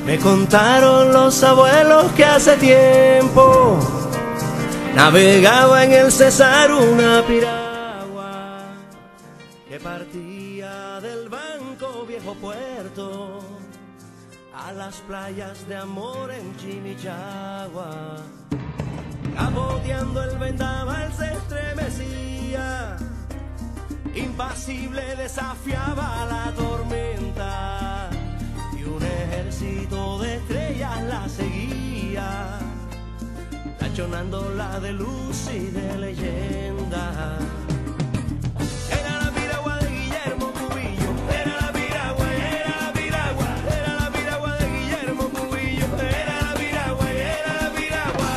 Me contaron los abuelos que hace tiempo navegaba en el Cesar una piragua que partía del Banco Viejo Puerto a las playas de amor en Chimichagua. Capoteando el vendaval se estremecía, impasible desafiaba la tormenta y un ejército de estrellas la seguía, tachonándola de luz y de leyenda. Era la piragua de Guillermo Cubillo, era la piragua, era la piragua, era la piragua de Guillermo Cubillo, era la piragua, era la piragua.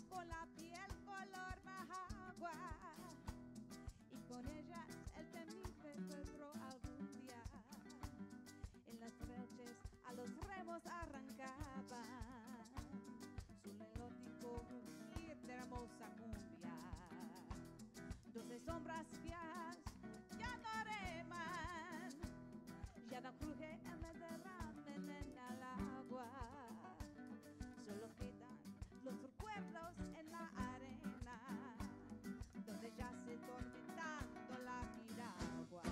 Con la piel color majagua y con ellas el temible encuentro algún día. En las noches a los remos arrancaba su melódico rugir de hermosa cumbia. 12 sombras fías ya no reman, ya no cruje en el derrame en el agua. Solo quedan los recuerdos en la arena, donde yace tormentando la piragua.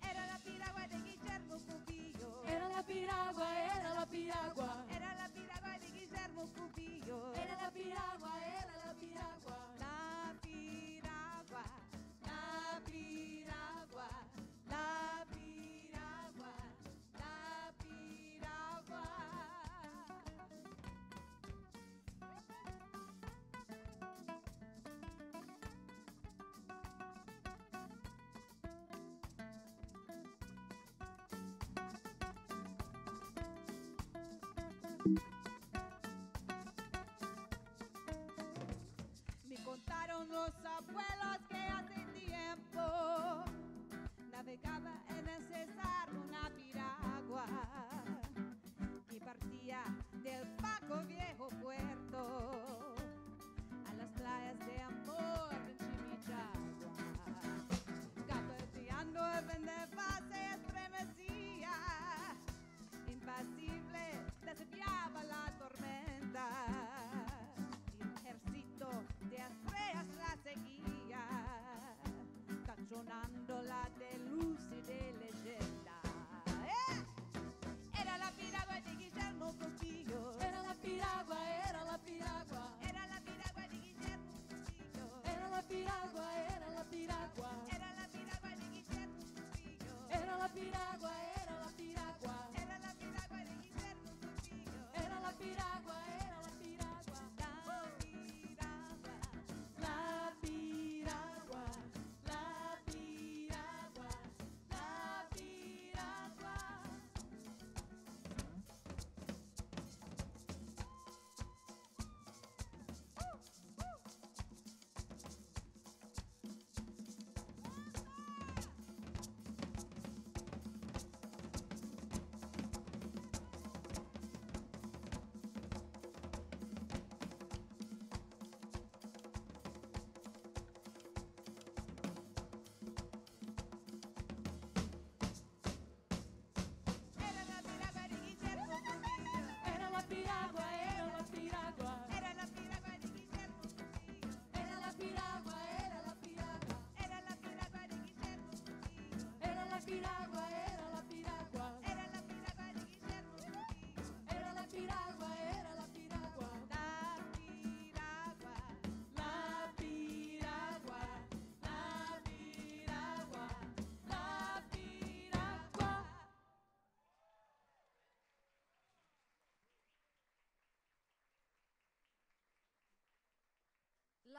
Era la piragua de Guillermo Cubillo. Era la piragua, era la piragua. Era la piragua de Guillermo Cubillo. Era la piragua, era la piragua. La piragua, La piragua, la piragua, la piragua. Me contaron los abuelos que hace tiempo navegaba en el Cesar una piragua que partía del Banco Viejo Puerto a las playas de amor en Chimichagua. Capeteando el vendaval se estremecía, impasible desafiaba la tormenta y un ejército de estrellas la seguía, tachonándola de luz y de leyenda. Era la piragua de Guillermo Cubillo. era la piragua, era la piragua. Era la piragua de Guillermo Cubillo. Era la piragua, era la piragua. Era la piragua de Guillermo Cubillo. Era la piragua, era la piragua. Era la piragua de Guillermo Cubillo. Era la piragua, era la piragua. La piragua, La piragua, la piragua, la piragua.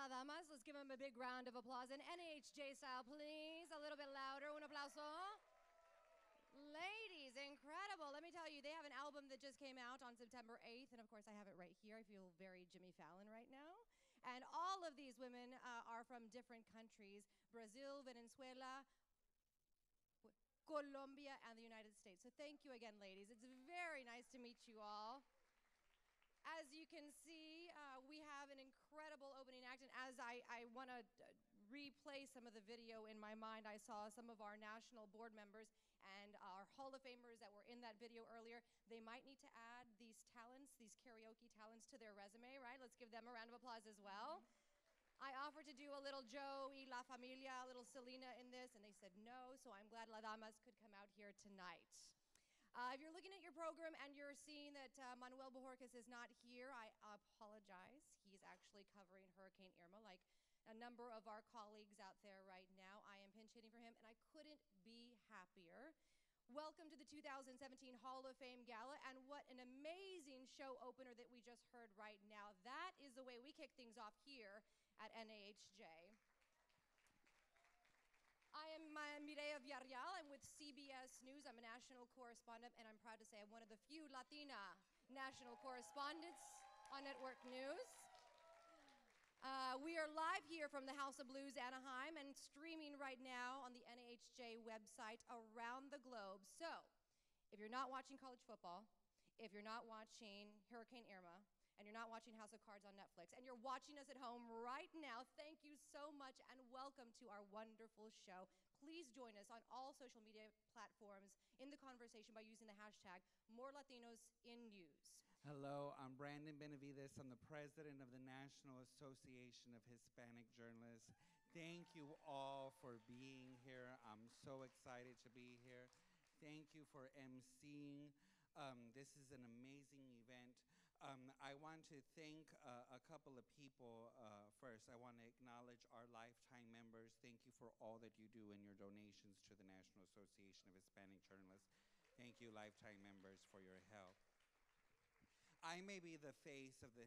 las damas. Let's give them a big round of applause in NAHJ style, please. A little bit louder. Un aplauso. Ladies, incredible. Let me tell you, they have an album that just came out on September 8th, and of course I have it right here. I feel very Jimmy Fallon right now. And all of these women are from different countries: Brazil, Venezuela, Colombia, and the United States. So thank you again, ladies. It's very nice to meet you all. As you can see, we have an incredible opening act, and as I want to replay some of the video in my mind, I saw some of our national board members and our Hall of Famers that were in that video earlier. They might need to add these talents, these karaoke talents, to their resume, right? Let's give them a round of applause as well. I offered to do a little Joe y La Familia, a little Selena in this, and they said no, so I'm glad La Damas could come out here tonight. If you're looking at your program and you're seeing that Manuel Bojorquez is not here, I apologize. He's actually covering Hurricane Irma, like a number of our colleagues out there right now. I am pinch hitting for him, and I couldn't be happier. Welcome to the 2017 Hall of Fame Gala, and what an amazing show opener that we just heard right now. That is the way we kick things off here at NAHJ. I am Mireya Villarreal. I'm with CBS News. I'm a national correspondent, and I'm proud to say I'm one of the few Latina national correspondents on Network News. We are live here from the House of Blues, Anaheim, and streaming right now on the NAHJ website around the globe. So, if you're not watching college football, if you're not watching Hurricane Irma, and you're not watching House of Cards on Netflix, and you're watching us at home right now, thank you so much and welcome to our wonderful show. Please join us on all social media platforms in the conversation by using the hashtag #MoreLatinosInNews. Hello, I'm Brandon Benavides. I'm the president of the National Association of Hispanic Journalists. Thank you all for being here. I'm so excited to be here. Thank you for emceeing. This is an amazing event. I want to thank a couple of people first. I want to acknowledge our lifetime members. Thank you for all that you do and your donations to the National Association of Hispanic Journalists. Thank you, lifetime members, for your help. I may be the face of the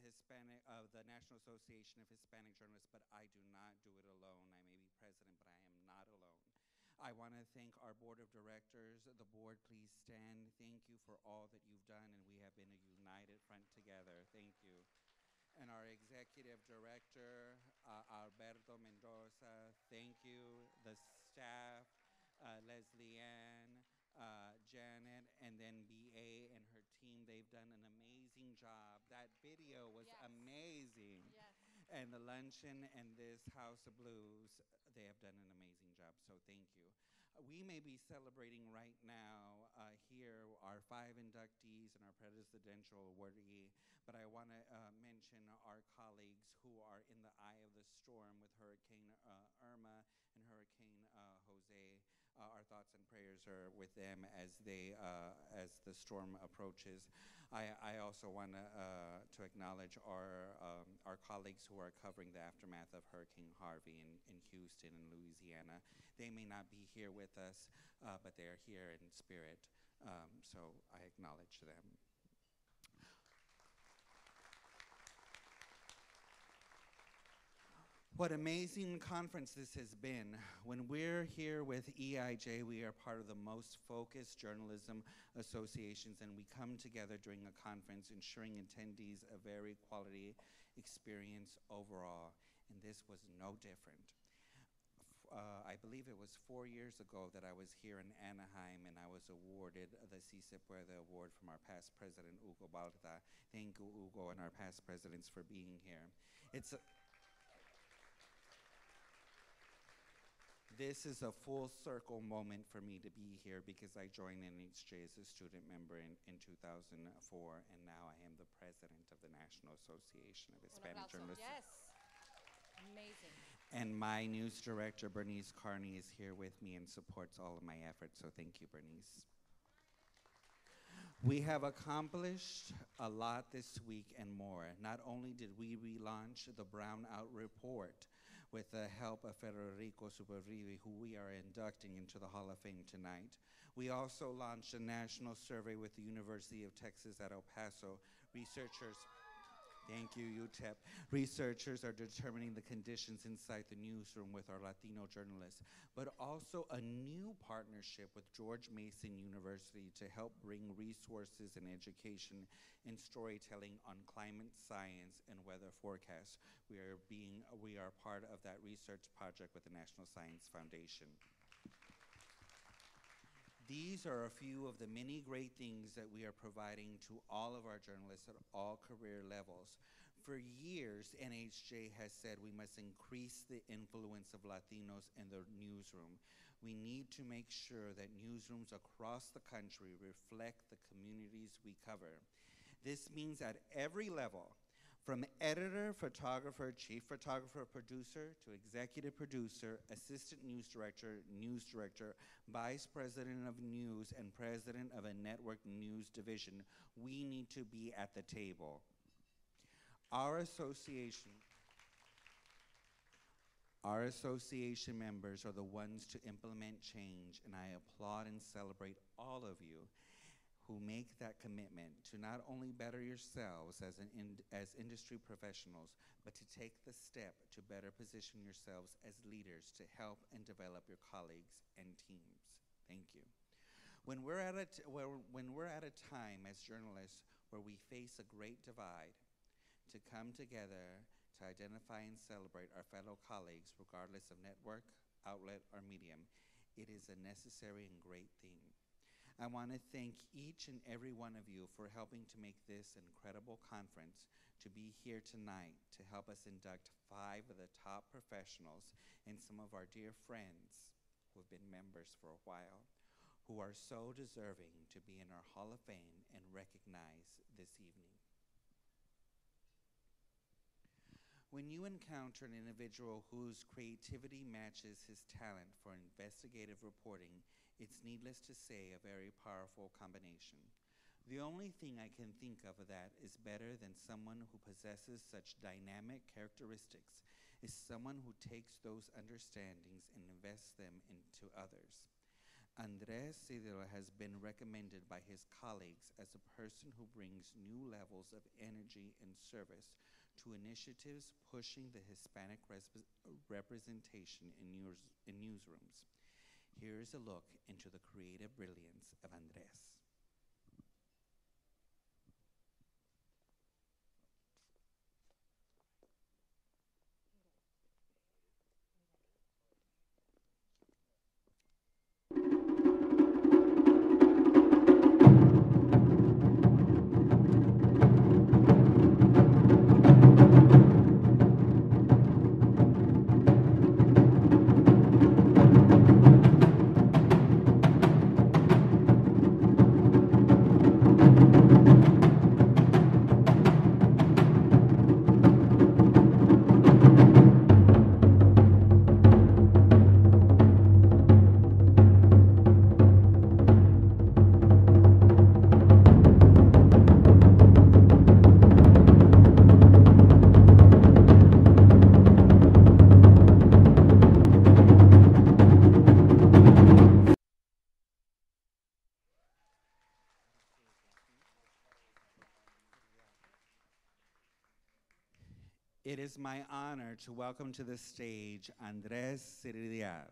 National Association of Hispanic Journalists, but I do not do it alone. I may be president, but I am not alone. I want to thank our board of directors. The board, please stand. Thank you for all that you've done, and we have been a united front together. Thank you. And our executive director, Alberto Mendoza, thank you. The staff, Leslie Ann, Janet, and then BA and her team. They've done an amazing job. That video was amazing. Yes. And the luncheon and this House of Blues, they have done an amazing job, so thank you. We may be celebrating right now here our 5 inductees and our presidential awardee, but I want to mention our colleagues who are in the eye of the storm with Hurricane Irma and Hurricane Jose. Our thoughts and prayers are with them as the storm approaches. I also want to acknowledge our colleagues who are covering the aftermath of Hurricane Harvey in Houston and Louisiana. They may not be here with us, but they are here in spirit, so I acknowledge them. What amazing conference this has been. When we're here with EIJ, we are part of the most focused journalism associations, and we come together during a conference ensuring attendees a very quality experience overall, and this was no different. I believe it was 4 years ago that I was here in Anaheim and I was awarded the Si Se Puede Award from our past president, Hugo Balta. Thank you, Hugo, and our past presidents for being here. This is a full circle moment for me to be here because I joined NHJ as a student member in 2004, and now I am the president of the National Association of Hispanic Journalists. Yes. Amazing. And my news director, Bernice Carney, is here with me and supports all of my efforts, so thank you, Bernice. We have accomplished a lot this week and more. Not only did we relaunch the Brownout Report with the help of Federico Supervivi, who we are inducting into the Hall of Fame tonight, we also launched a national survey with the University of Texas at El Paso. Researchers Thank you, UTEP. Researchers are determining the conditions inside the newsroom with our Latino journalists, but also a new partnership with George Mason University to help bring resources and education and storytelling on climate science and weather forecasts. We are part of that research project with the National Science Foundation. These are a few of the many great things that we are providing to all of our journalists at all career levels. For years, NAHJ has said we must increase the influence of Latinos in the newsroom. We need to make sure that newsrooms across the country reflect the communities we cover. This means at every level, from editor, photographer, chief photographer, producer, to executive producer, assistant news director, vice president of news, and president of a network news division, we need to be at the table. Our association members are the ones to implement change, and I applaud and celebrate all of you who make that commitment to not only better yourselves as industry professionals, but to take the step to better position yourselves as leaders to help and develop your colleagues and teams. Thank you. When we're at a time as journalists where we face a great divide, to come together to identify and celebrate our fellow colleagues, regardless of network, outlet, or medium, it is a necessary and great thing. I want to thank each and every one of you for helping to make this incredible conference, to be here tonight to help us induct 5 of the top professionals and some of our dear friends who have been members for a while, who are so deserving to be in our Hall of Fame and recognized this evening. When you encounter an individual whose creativity matches his talent for investigative reporting, it's needless to say a very powerful combination. The only thing I can think of that is better than someone who possesses such dynamic characteristics is someone who takes those understandings and invests them into others. Andres Cedillo has been recommended by his colleagues as a person who brings new levels of energy and service to initiatives pushing the Hispanic representation in newsrooms. Here is a look into the creative brilliance of Andres. It is my honor to welcome to the stage Andres Cedillo.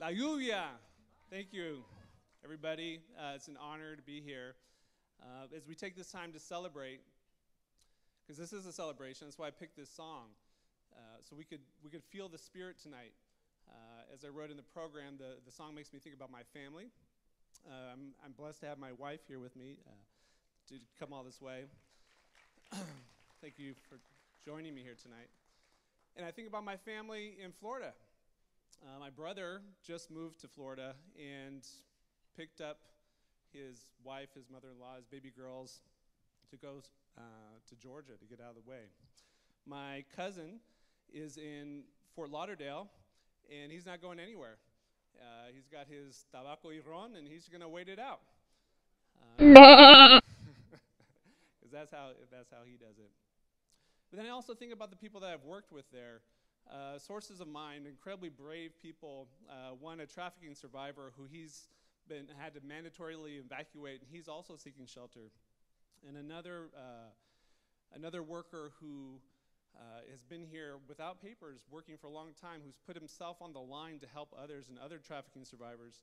La lluvia. Thank you, everybody. It's an honor to be here. As we take this time to celebrate, because this is a celebration, that's why I picked this song, so we could feel the spirit tonight. As I wrote in the program, the song makes me think about my family. I'm blessed to have my wife here with me to come all this way. Thank you for joining me here tonight. And I think about my family in Florida. My brother just moved to Florida and picked up his wife, his mother-in-law, his baby girls to go to Georgia to get out of the way. My cousin is in Fort Lauderdale, and he's not going anywhere. He's got his tabaco y ron, and he's going to wait it out. Because that's how he does it. But then I also think about the people that I've worked with there. Sources of mine, incredibly brave people. One, a trafficking survivor who had to mandatorily evacuate, and he's also seeking shelter. And another worker who has been here without papers, working for a long time, who's put himself on the line to help others and other trafficking survivors.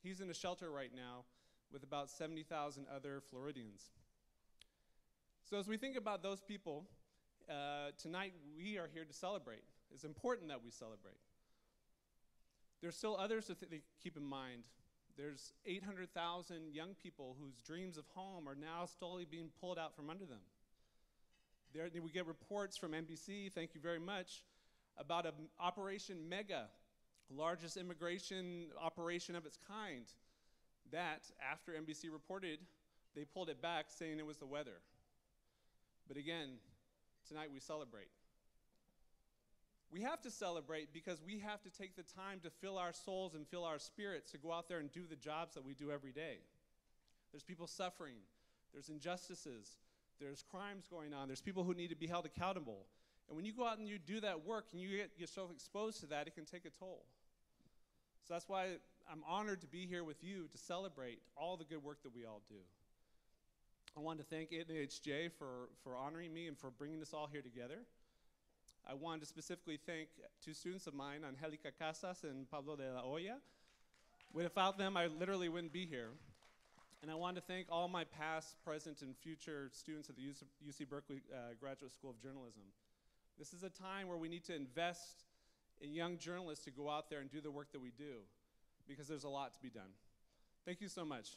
He's in a shelter right now with about 70,000 other Floridians. So as we think about those people, tonight we are here to celebrate. It's important that we celebrate. There's still others to keep in mind. There's 800,000 young people whose dreams of home are now slowly being pulled out from under them. We get reports from NBC, thank you very much, about an Operation Mega, largest immigration operation of its kind, that after NBC reported, they pulled it back saying it was the weather. But again, tonight we celebrate. We have to celebrate because we have to take the time to fill our souls and fill our spirits to go out there and do the jobs that we do every day. There's people suffering. There's injustices. There's crimes going on. There's people who need to be held accountable. And when you go out and you do that work and you get yourself exposed to that, it can take a toll. So that's why I'm honored to be here with you to celebrate all the good work that we all do. I want to thank NAHJ for honoring me and for bringing us all here together. I wanted to specifically thank two students of mine, Angelica Casas and Pablo de la Hoya. Without them, I literally wouldn't be here. And I want to thank all my past, present, and future students at the UC Berkeley Graduate School of Journalism. This is a time where we need to invest in young journalists to go out there and do the work that we do, because there's a lot to be done. Thank you so much.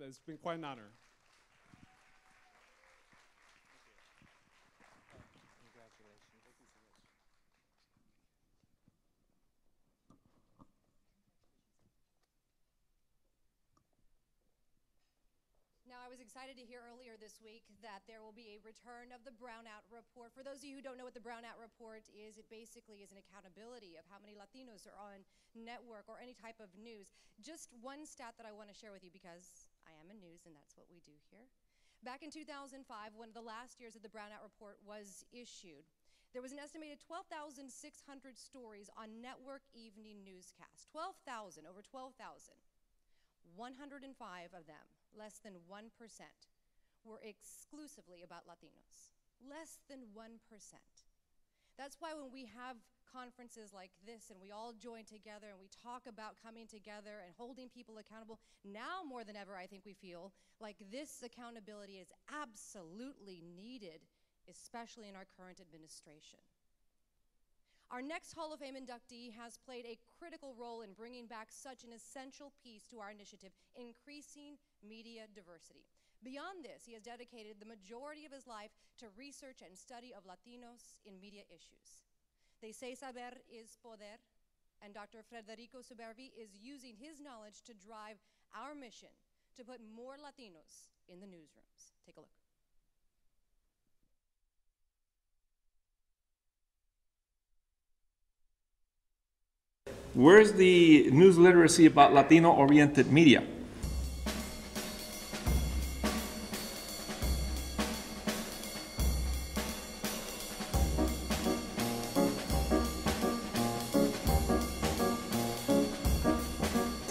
It's been quite an honor. Now, I was excited to hear earlier this week that there will be a return of the Brownout Report. For those of you who don't know what the Brownout Report is, it basically is an accountability of how many Latinos are on network or any type of news. Just one stat that I want to share with you, because I am in news and that's what we do here. Back in 2005, one of the last years that the Brownout Report was issued, there was an estimated 12,600 stories on network evening newscasts. 12,000, over 12,000. 105 of them, less than 1%, were exclusively about Latinos. Less than 1%. That's why when we have conferences like this and we all join together and we talk about coming together and holding people accountable, now more than ever I think we feel like this accountability is absolutely needed, especially in our current administration. Our next Hall of Fame inductee has played a critical role in bringing back such an essential piece to our initiative, increasing media diversity. Beyond this, he has dedicated the majority of his life to research and study of Latinos in media issues. They say saber is poder, and Dr. Federico Subervi is using his knowledge to drive our mission to put more Latinos in the newsrooms. Take a look. Where's the news literacy about Latino-oriented media?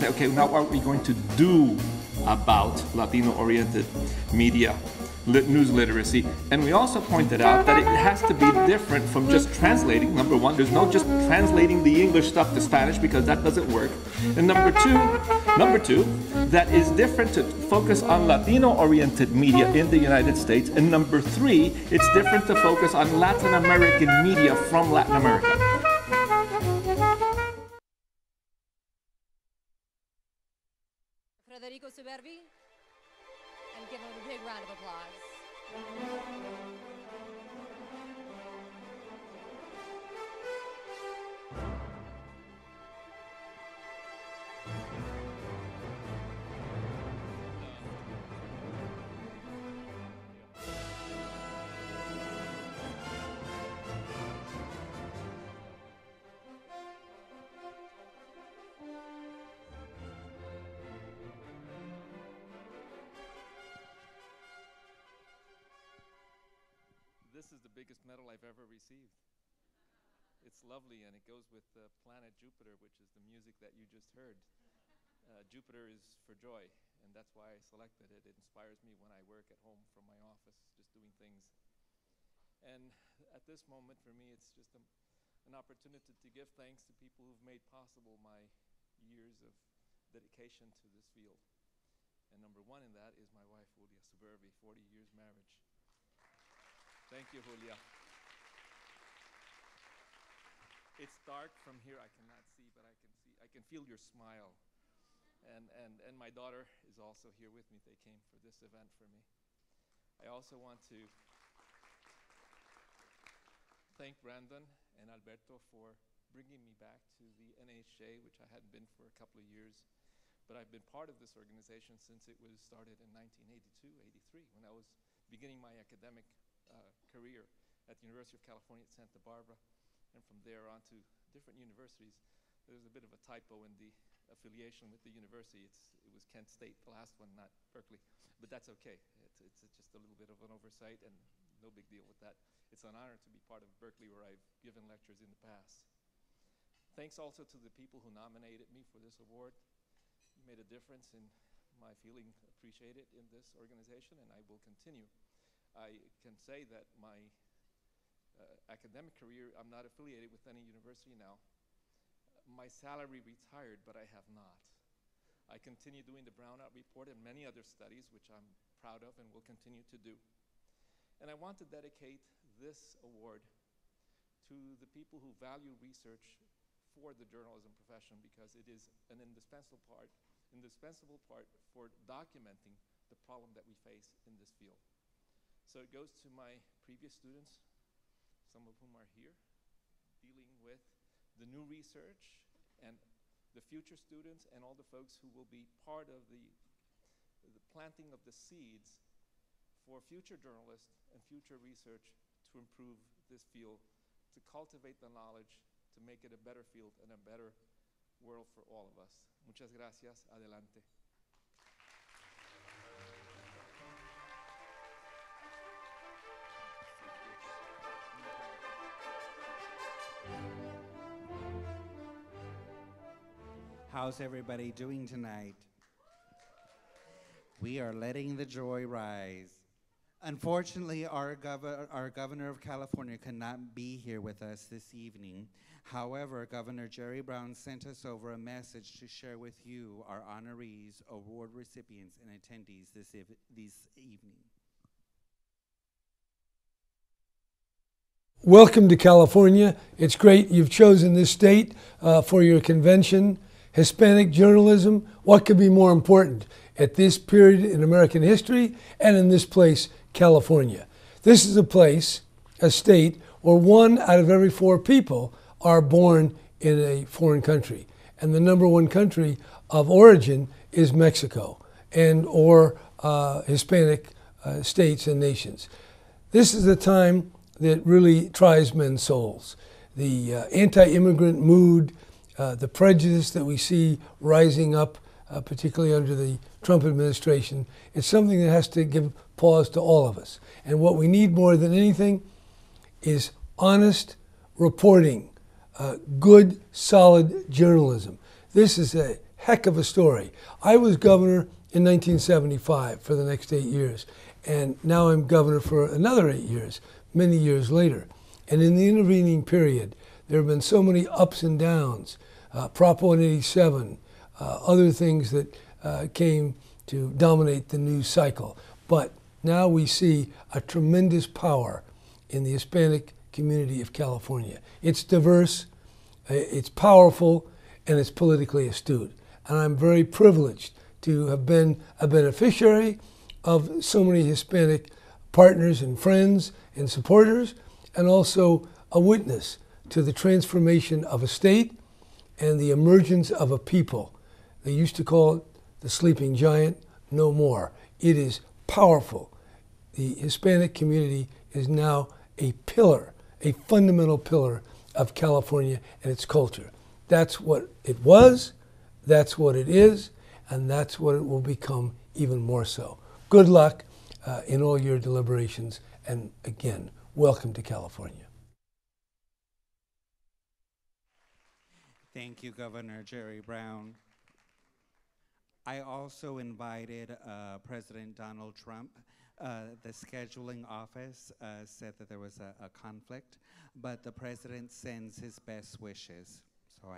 Okay, now what are we going to do about Latino-oriented media? News literacy, and we also pointed out that it has to be different from just translating. Number one, there's no just translating the English stuff to Spanish, because that doesn't work. And number two, that is different to focus on Latino-oriented media in the United States. And number three, it's different to focus on Latin American media from Latin America. Federico Subervi, and give him a big round of applause. this is the biggest medal I've ever received. It's lovely, and it goes with the planet Jupiter, which is the music that you just heard. Jupiter is for joy, and that's why I selected it. It inspires me when I work at home from my office, just doing things. And at this moment, for me, it's just an opportunity to give thanks to people who've made possible my years of dedication to this field. And number one in that is my wife, Julia Suburbi, 40 years marriage. Thank you, Julia. It's dark from here, I cannot see, but I can feel your smile. And my daughter is also here with me. They came for this event for me. I also want to thank Brandon and Alberto for bringing me back to the NAHJ, which I hadn't been for a couple of years. But I've been part of this organization since it was started in 1982, 83, when I was beginning my academic career at the University of California at Santa Barbara, and from there on to different universities. There's a bit of a typo in the affiliation with the university. It was Kent State, the last one, not Berkeley. But that's okay. It's just a little bit of an oversight, and no big deal with that. It's an honor to be part of Berkeley, where I've given lectures in the past. Thanks also to the people who nominated me for this award. You made a difference in my feeling appreciated in this organization, and I will continue. I can say that my academic career, I'm not affiliated with any university now. My salary retired, but I have not. I continue doing the Brownout Report and many other studies, which I'm proud of and will continue to do. And I want to dedicate this award to the people who value research for the journalism profession, because it is an indispensable part for documenting the problem that we face in this field. So it goes to my previous students, some of whom are here, dealing with the new research, and the future students, and all the folks who will be part of the planting of the seeds for future journalists and future research to improve this field, to cultivate the knowledge, to make it a better field and a better world for all of us. Muchas gracias. Adelante. How's everybody doing tonight? We are letting the joy rise. Unfortunately, our governor of California cannot be here with us this evening. However, Governor Jerry Brown sent us over a message to share with you, our honorees, award recipients, and attendees this evening. Welcome to California. It's great you've chosen this state for your convention. Hispanic journalism, what could be more important at this period in American history and in this place, California? This is a place, a state, where 1 out of every 4 people are born in a foreign country. And the #1 country of origin is Mexico or Hispanic states and nations. This is a time that really tries men's souls. The anti-immigrant mood, the prejudice that we see rising up, particularly under the Trump administration, it's something that has to give pause to all of us. And what we need more than anything is honest reporting, good, solid journalism. This is a heck of a story. I was governor in 1975 for the next 8 years, and now I'm governor for another 8 years, many years later. And in the intervening period, there have been so many ups and downs, Prop 187, other things that came to dominate the news cycle. But now we see a tremendous power in the Hispanic community of California. It's diverse, it's powerful, and it's politically astute. And I'm very privileged to have been a beneficiary of so many Hispanic partners and friends and supporters, and also a witness to the transformation of a state and the emergence of a people. They used to call it the sleeping giant, no more. It is powerful. The Hispanic community is now a pillar, a fundamental pillar of California and its culture. That's what it was, that's what it is, and that's what it will become even more so. Good luck in all your deliberations, and again, welcome to California. Thank you, Governor Jerry Brown. I also invited President Donald Trump. The scheduling office said that there was a conflict, but the president sends his best wishes. So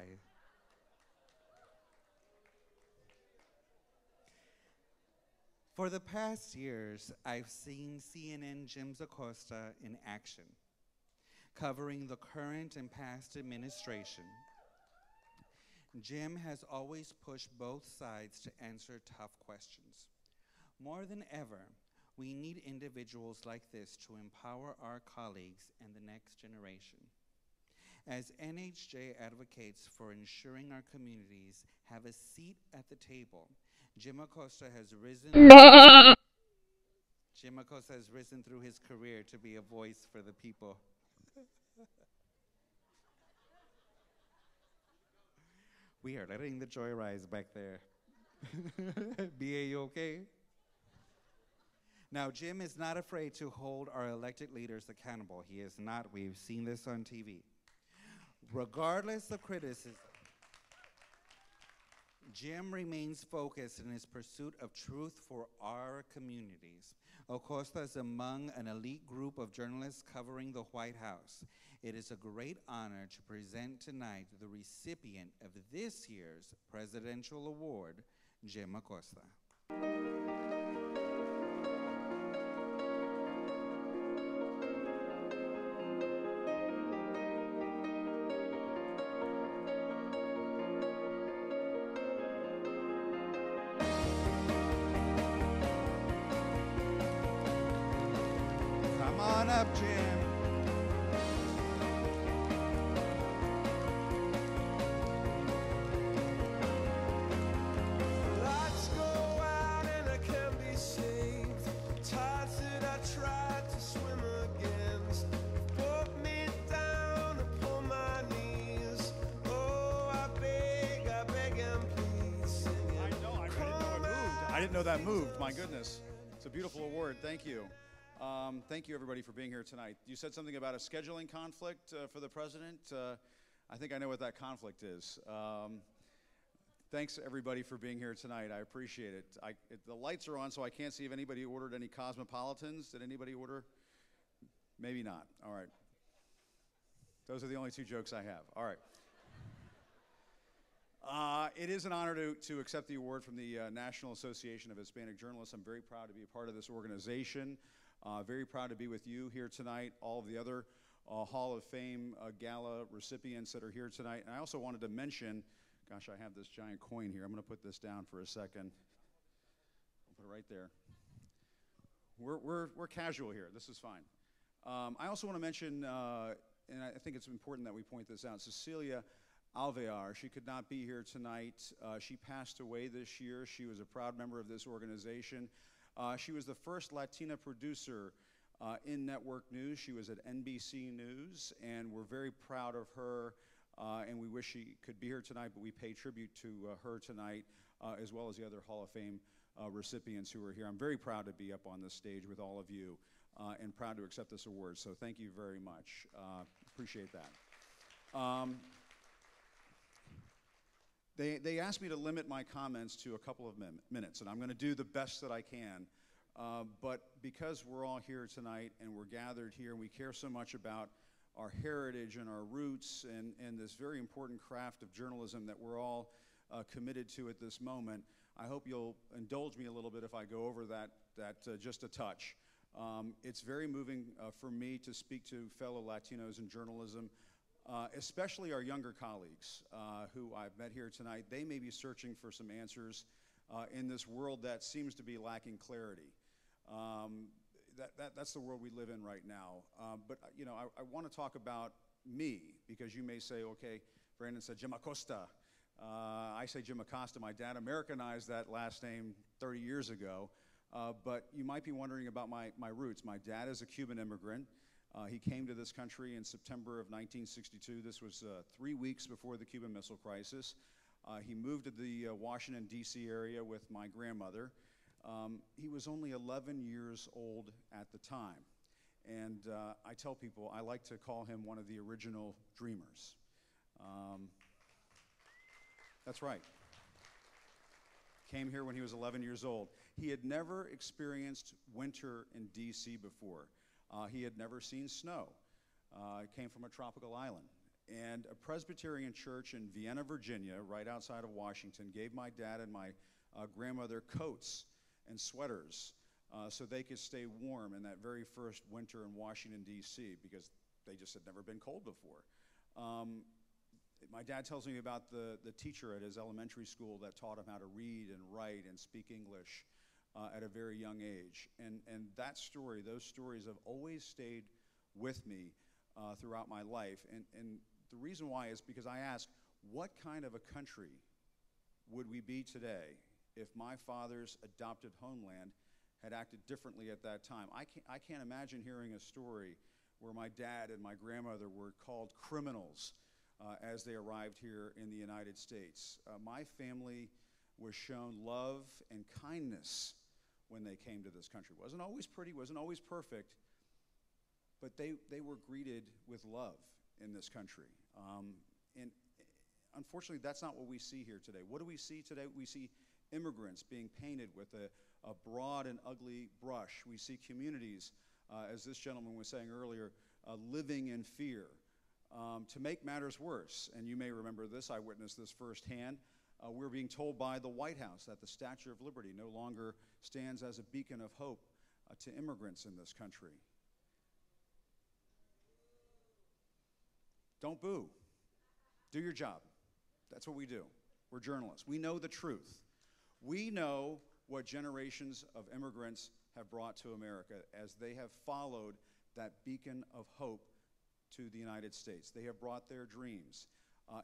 For the past years, I've seen CNN Jim Acosta in action, covering the current and past administration. Jim has always pushed both sides to answer tough questions. More than ever, we need individuals like this to empower our colleagues and the next generation. As NAHJ advocates for ensuring our communities have a seat at the table, Jim Acosta has risen through his career to be a voice for the people. We are letting the joy rise back there. BA, you okay? Now, Jim is not afraid to hold our elected leaders accountable. He is not. We've seen this on TV. Regardless of criticism, Jim remains focused in his pursuit of truth for our communities. Acosta is among an elite group of journalists covering the White House. It is a great honor to present tonight the recipient of this year's Presidential Award, Jim Acosta. Come on up, Jim. Lights go out and I can't be saved. Tides that I tried to swim against put me down upon my knees. Oh, I beg and please sing it. I know, I didn't know it moved. I didn't know that moved. My goodness. It's a beautiful award. Thank you. Thank you, everybody, for being here tonight. You said something about a scheduling conflict for the president. I think I know what that conflict is. Thanks, everybody, for being here tonight. I appreciate it. The lights are on, so I can't see if anybody ordered any Cosmopolitans. Did anybody order? Maybe not. All right. Those are the only two jokes I have. All right. It is an honor to accept the award from the National Association of Hispanic Journalists. I'm very proud to be a part of this organization. Very proud to be with you here tonight, all of the other Hall of Fame Gala recipients that are here tonight. And I also wanted to mention, gosh, I have this giant coin here. I'm going to put this down for a second. I'll put it right there. We're casual here. This is fine. I also want to mention, and I think it's important that we point this out, Cecilia Alvear. She could not be here tonight. She passed away this year. She was a proud member of this organization. She was the first Latina producer in network news. She was at NBC News, and we're very proud of her, and we wish she could be here tonight, but we pay tribute to her tonight, as well as the other Hall of Fame recipients who are here. I'm very proud to be up on this stage with all of you, and proud to accept this award, so thank you very much. Appreciate that. They asked me to limit my comments to a couple of minutes, and I'm going to do the best that I can. But because we're all here tonight and we're gathered here and we care so much about our heritage and our roots and this very important craft of journalism that we're all committed to at this moment, I hope you'll indulge me a little bit if I go over that just a touch. It's very moving for me to speak to fellow Latinos in journalism. Especially our younger colleagues who I've met here tonight. They may be searching for some answers in this world that seems to be lacking clarity. That's the world we live in right now. But you know, I want to talk about me, because you may say, okay, Brandon said Jim Acosta. I say Jim Acosta. My dad Americanized that last name 30 years ago. But you might be wondering about my roots. My dad is a Cuban immigrant. He came to this country in September of 1962. This was 3 weeks before the Cuban Missile Crisis. He moved to the Washington, D.C. area with my grandmother. He was only 11 years old at the time. And I tell people I like to call him one of the original dreamers. That's right. Came here when he was 11 years old. He had never experienced winter in D.C. before. He had never seen snow. Came from a tropical island. And a Presbyterian church in Vienna, Virginia, right outside of Washington, gave my dad and my grandmother coats and sweaters so they could stay warm in that very first winter in Washington, D.C., because they just had never been cold before. My dad tells me about the teacher at his elementary school that taught him how to read and write and speak English at a very young age. And that story, those stories have always stayed with me throughout my life. And the reason why is because I ask, what kind of a country would we be today if my father's adopted homeland had acted differently at that time? I can't imagine hearing a story where my dad and my grandmother were called criminals as they arrived here in the United States. My family was shown love and kindness when they came to this country. Wasn't always pretty, wasn't always perfect, but they were greeted with love in this country. And unfortunately, that's not what we see here today. What do we see today? We see immigrants being painted with a broad and ugly brush. We see communities, as this gentleman was saying earlier, living in fear. To make matters worse, and you may remember this, I witnessed this firsthand, we're being told by the White House that the Statue of Liberty no longer stands as a beacon of hope to immigrants in this country. Don't boo. Do your job. That's what we do. We're journalists. We know the truth. We know what generations of immigrants have brought to America as they have followed that beacon of hope to the United States. They have brought their dreams.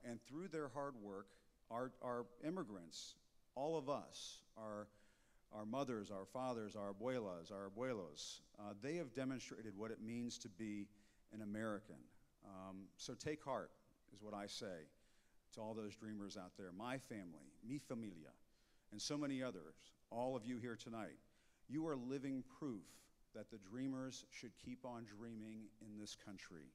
And through their hard work, our immigrants, all of us, our mothers, our fathers, our abuelas, our abuelos, they have demonstrated what it means to be an American. So take heart, is what I say to all those dreamers out there. My family, mi familia, and so many others, all of you here tonight, you are living proof that the dreamers should keep on dreaming in this country.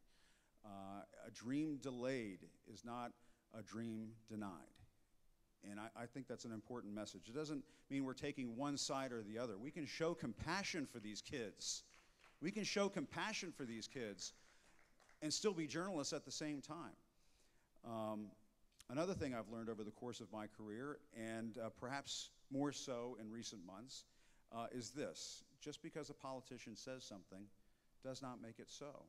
A dream delayed is not a dream denied. And I think that's an important message. It doesn't mean we're taking one side or the other. We can show compassion for these kids. We can show compassion for these kids and still be journalists at the same time. Another thing I've learned over the course of my career, and perhaps more so in recent months, is this. Just because a politician says something does not make it so.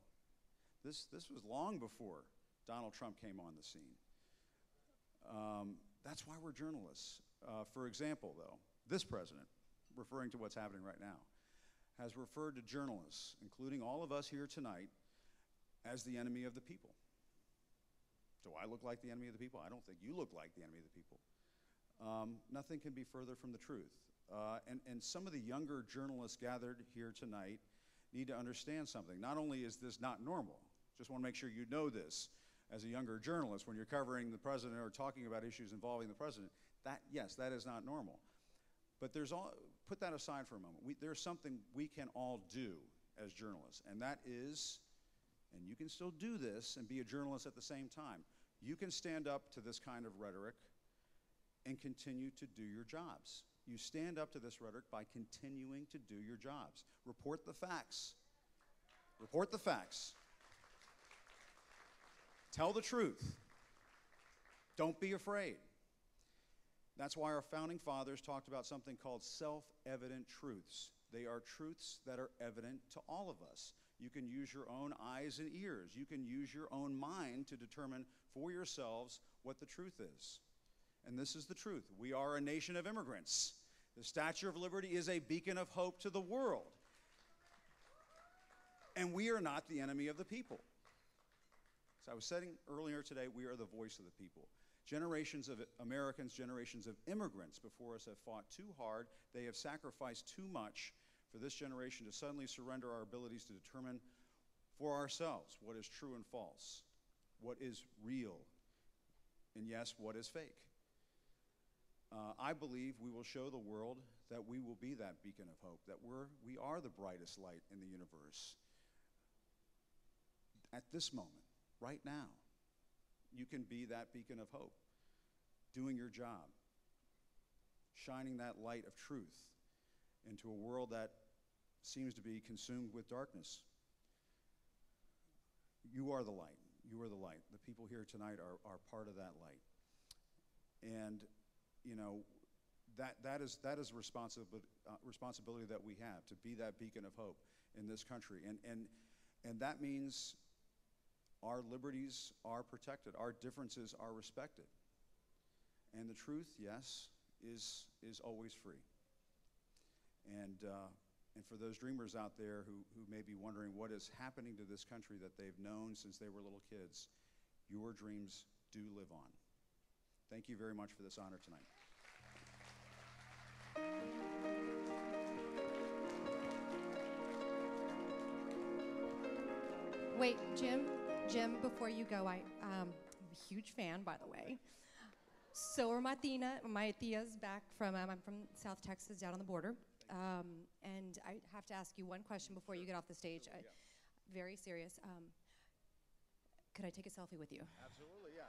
This was long before Donald Trump came on the scene. That's why we're journalists. For example, though, this president, referring to what's happening right now, has referred to journalists, including all of us here tonight, as the enemy of the people. Do I look like the enemy of the people? I don't think you look like the enemy of the people. Nothing can be further from the truth. And some of the younger journalists gathered here tonight need to understand something. Not only is this not normal, just want to make sure you know this as a younger journalist when you're covering the president or talking about issues involving the president, yes, that is not normal. But put that aside for a moment. There's something we can all do as journalists, and that is, and you can still do this and be a journalist at the same time, you can stand up to this kind of rhetoric and continue to do your jobs. You stand up to this rhetoric by continuing to do your jobs. Report the facts. Report the facts. Tell the truth. Don't be afraid. That's why our founding fathers talked about something called self-evident truths. They are truths that are evident to all of us. You can use your own eyes and ears. You can use your own mind to determine for yourselves what the truth is. And this is the truth. We are a nation of immigrants. The Statue of Liberty is a beacon of hope to the world. And we are not the enemy of the people. As I was saying earlier today, we are the voice of the people. Generations of Americans, generations of immigrants before us have fought too hard. They have sacrificed too much for this generation to suddenly surrender our abilities to determine for ourselves what is true and false, what is real, and yes, what is fake. I believe we will show the world that we will be that beacon of hope, that we are the brightest light in the universe. at this moment, right now, you can be that beacon of hope, doing your job, shining that light of truth into a world that seems to be consumed with darkness. You are the light. You are the light. The people here tonight are part of that light. And, you know, that is a responsibility that we have, to be that beacon of hope in this country. And that means our liberties are protected. Our differences are respected. And the truth, yes, is always free. And for those dreamers out there who may be wondering what is happening to this country that they've known since they were little kids, your dreams do live on. Thank you very much for this honor tonight. Wait, Jim, before you go, I'm a huge fan, by the way. So are my tias back from, I'm from South Texas, down on the border. And I have to ask you one question before you get off the stage. Very serious. Could I take a selfie with you? Absolutely, yeah.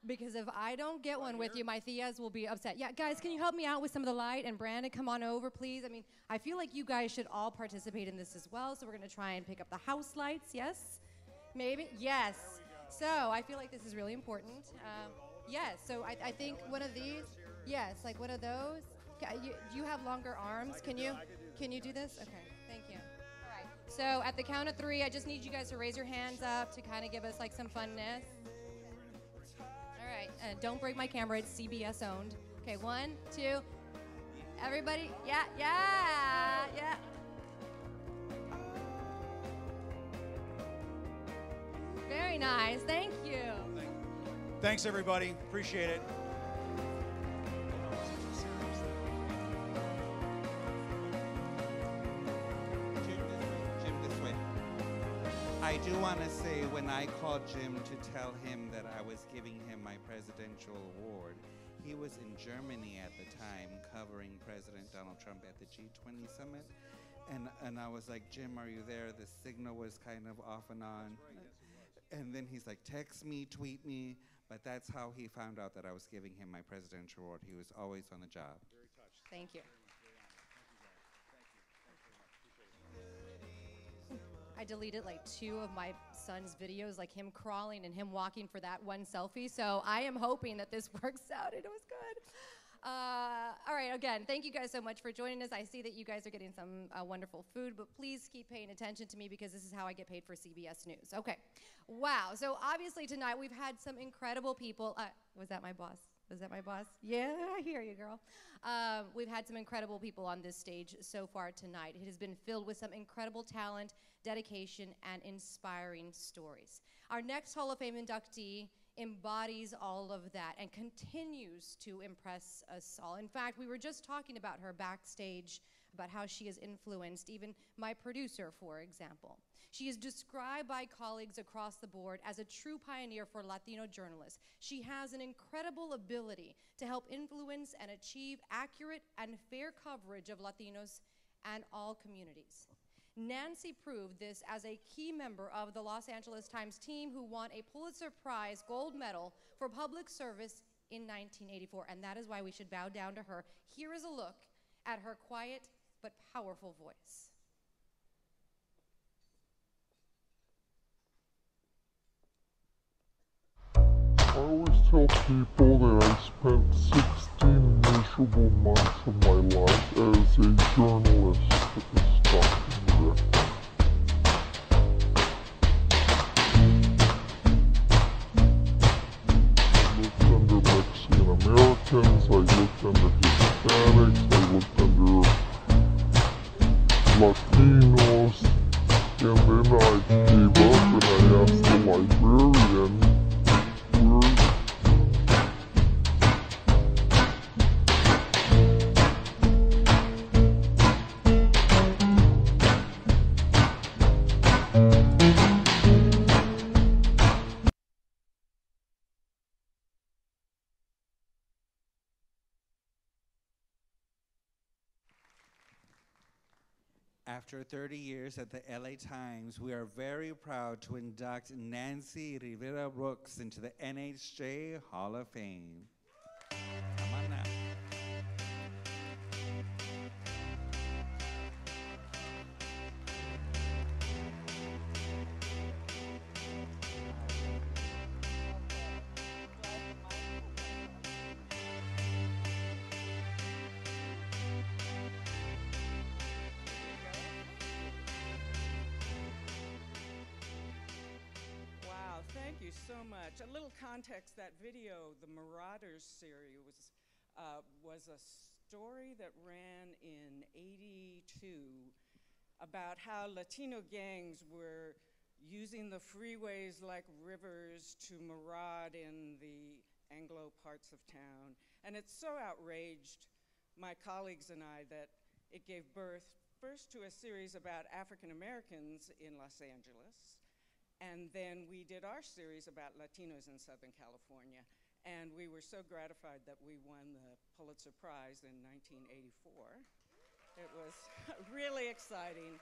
Because if I don't get one with you, my tias will be upset. Yeah, guys, can you help me out with some of the light? And Brandon, come on over, please. I mean, I feel like you guys should all participate in this as well. So we're going to try and pick up the house lights, yes? Maybe? Yes. So I feel like this is really important. Yes, so I think one of these, yes, like one of those. Do you have longer arms? Can you do this? Okay, thank you. All right, so at the count of 3, I just need you guys to raise your hands up to kind of give us like some funness. All right, don't break my camera, it's CBS owned. Okay, 1, 2, everybody, yeah. Very nice, thank you. Thanks, everybody. Appreciate it. Jim, this way. I do want to say, when I called Jim to tell him that I was giving him my presidential award, he was in Germany at the time covering President Donald Trump at the G20 summit. And I was like, Jim, are you there? The signal was kind of off and on. And then he's like, text me, tweet me. But that's how he found out that I was giving him my presidential award. He was always on the job. Very touched. Thank you. I deleted like 2 of my son's videos, like him crawling and him walking for that one selfie. So I am hoping that this works out. It was good. All right, again, thank you guys so much for joining us. I see that you guys are getting some wonderful food, but please keep paying attention to me because this is how I get paid for CBS News. Okay, wow. So obviously tonight we've had some incredible people. Was that my boss? Was that my boss? Yeah, I hear you, girl. We've had some incredible people on this stage so far tonight. It has been filled with some incredible talent, dedication, and inspiring stories. Our next Hall of Fame inductee embodies all of that and continues to impress us all. In fact, we were just talking about her backstage, about how she has influenced even my producer, for example. She is described by colleagues across the board as a true pioneer for Latino journalists. She has an incredible ability to help influence and achieve accurate and fair coverage of Latinos and all communities. Nancy proved this as a key member of the Los Angeles Times team who won a Pulitzer Prize gold medal for public service in 1984, and that is why we should bow down to her. Here is a look at her quiet but powerful voice. I always tell people that I spent 16 miserable months of my life as a journalist at the Stock Market. I looked under Mexican Americans, I looked under Hispanics, I looked under Latinos, and then I gave up and I asked the librarian, After 30 years at the LA Times, we are very proud to induct Nancy Rivera Brooks into the NAHJ Hall of Fame. Come on now. Wow, thank you so much. A little context, that video, the Marauders series, was a story that ran in '82 about how Latino gangs were using the freeways like rivers to maraud in the Anglo parts of town. And it so outraged my colleagues and I that it gave birth first to a series about African Americans in Los Angeles, and then we did our series about Latinos in Southern California. And we were so gratified that we won the Pulitzer Prize in 1984. It was really exciting.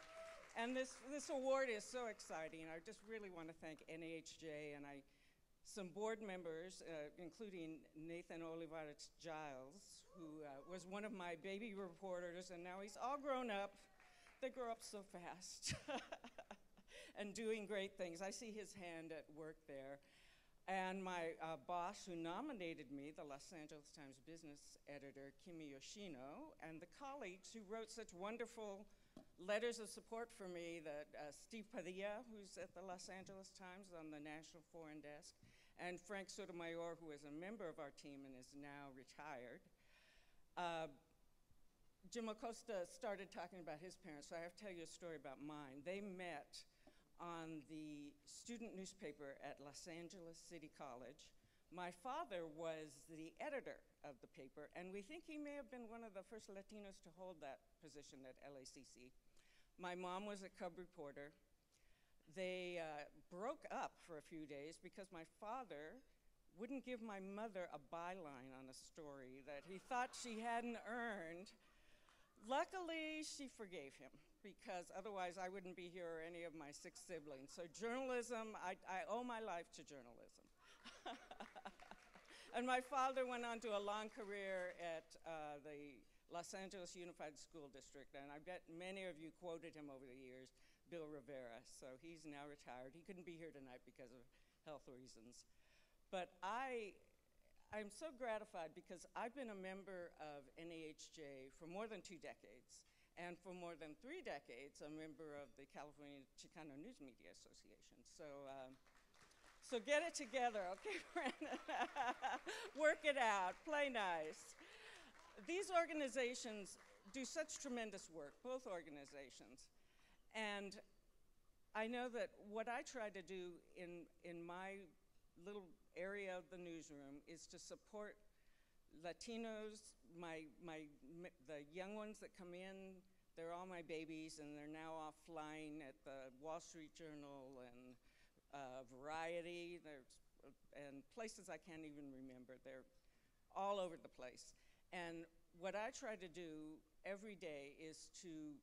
And this award is so exciting. I just really want to thank NAHJ and some board members, including Nathan Olivares Giles, who was one of my baby reporters, and now he's all grown up. They grow up so fast. And doing great things. I see his hand at work there. And my boss who nominated me, the Los Angeles Times business editor, Kimi Yoshino, and the colleagues who wrote such wonderful letters of support for me, that Steve Padilla, who's at the Los Angeles Times on the National Foreign Desk, and Frank Sotomayor, who is a member of our team and is now retired. Jim Acosta started talking about his parents, so I have to tell you a story about mine. They met on the student newspaper at Los Angeles City College. My father was the editor of the paper, and we think he may have been one of the first Latinos to hold that position at LACC. My mom was a cub reporter. They broke up for a few days because my father wouldn't give my mother a byline on a story that he thought she hadn't earned. Luckily, she forgave him, because otherwise I wouldn't be here or any of my 6 siblings. So journalism, I owe my life to journalism. And my father went on to a long career at the Los Angeles Unified School District, and I bet many of you quoted him over the years, Bill Rivera. So he's now retired. He couldn't be here tonight because of health reasons. But I'm so gratified because I've been a member of NAHJ for more than 2 decades. And for more than 3 decades, a member of the California Chicano News Media Association. So get it together, okay, Brandon? Work it out, play nice. These organizations do such tremendous work, both organizations. And I know that what I try to do in my little area of the newsroom is to support Latinos, the young ones that come in. They're all my babies, and they're now off flying at the Wall Street Journal and Variety, and places I can't even remember. They're all over the place. And what I try to do every day is to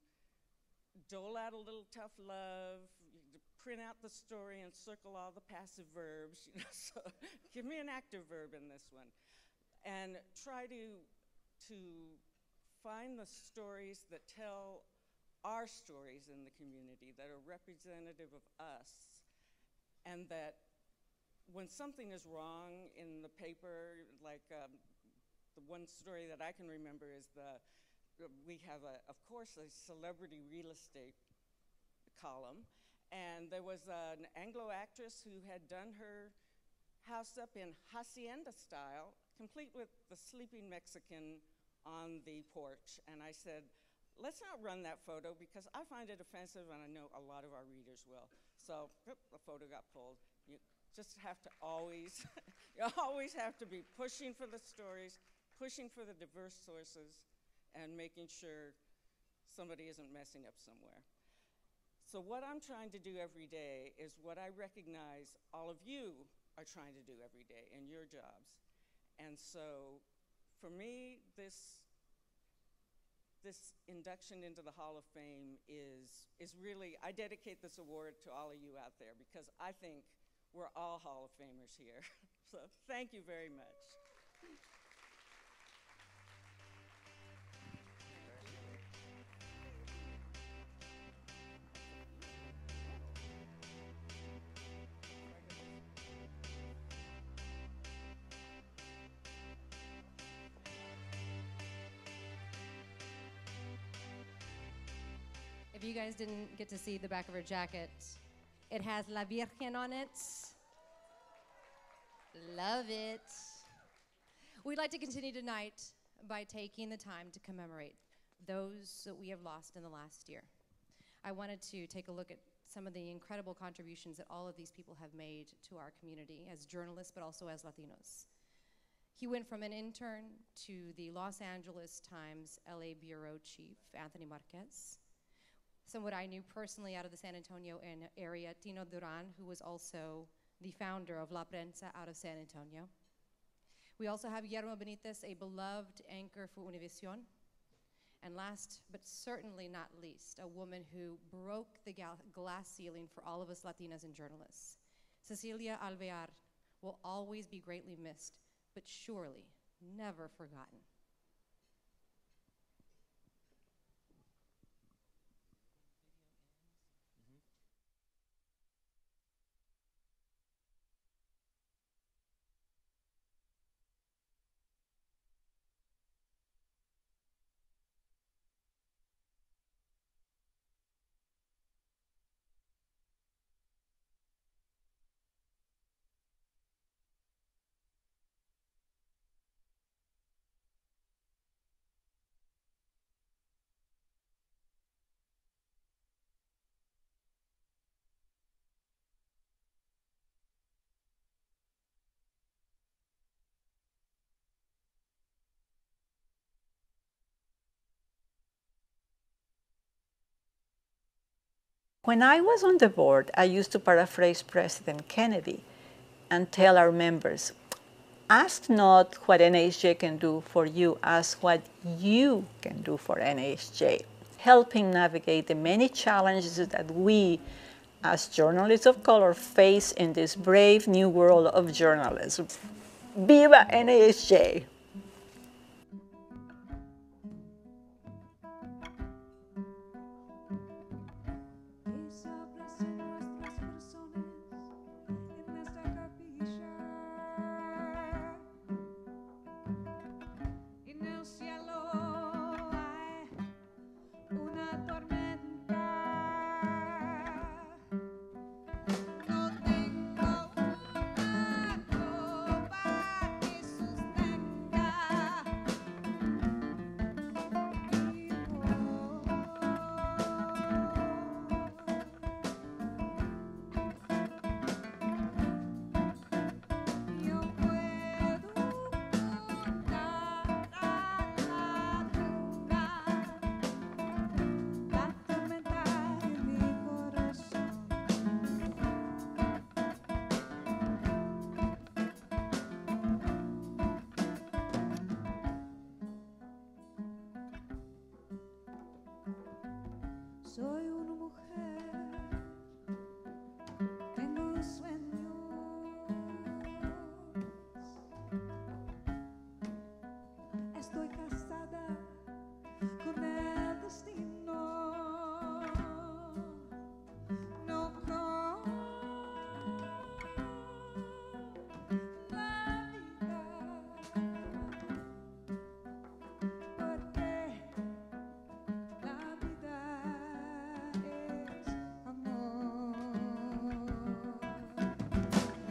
dole out a little tough love, print out the story and circle all the passive verbs. So give me an active verb in this one. And try to find the stories that tell our stories in the community, that are representative of us, and that when something is wrong in the paper, like the one story that I can remember is we have, of course, a celebrity real estate column, and there was an Anglo actress who had done her house up in hacienda style, complete with the sleeping Mexican on the porch. And I said, let's not run that photo because I find it offensive, and I know a lot of our readers will. So the photo got pulled. You just have to always, you always have to be pushing for the stories, pushing for the diverse sources, and making sure somebody isn't messing up somewhere. So what I'm trying to do every day is what I recognize all of you are trying to do every day in your jobs. And so for me, this this induction into the Hall of Fame is really, I dedicate this award to all of you out there because I think we're all Hall of Famers here. So thank you very much. If you guys didn't get to see the back of her jacket, it has La Virgen on it. Love it. We'd like to continue tonight by taking the time to commemorate those that we have lost in the last year. I wanted to take a look at some of the incredible contributions that all of these people have made to our community as journalists, but also as Latinos. He went from an intern to the Los Angeles Times LA bureau chief, Anthony Marquez. Someone I knew personally out of the San Antonio area, Tino Duran, who was also the founder of La Prensa out of San Antonio. We also have Guillermo Benitez, a beloved anchor for Univision. And last, but certainly not least, a woman who broke the glass ceiling for all of us Latinas and journalists. Cecilia Alvear will always be greatly missed, but surely never forgotten. When I was on the board, I used to paraphrase President Kennedy and tell our members, ask not what NAHJ can do for you, ask what you can do for NAHJ, helping navigate the many challenges that we, as journalists of color, face in this brave new world of journalism. Viva NAHJ! Soy una mujer, tengo sueños, estoy casada con el destino, no con la vida, porque la vida es amor.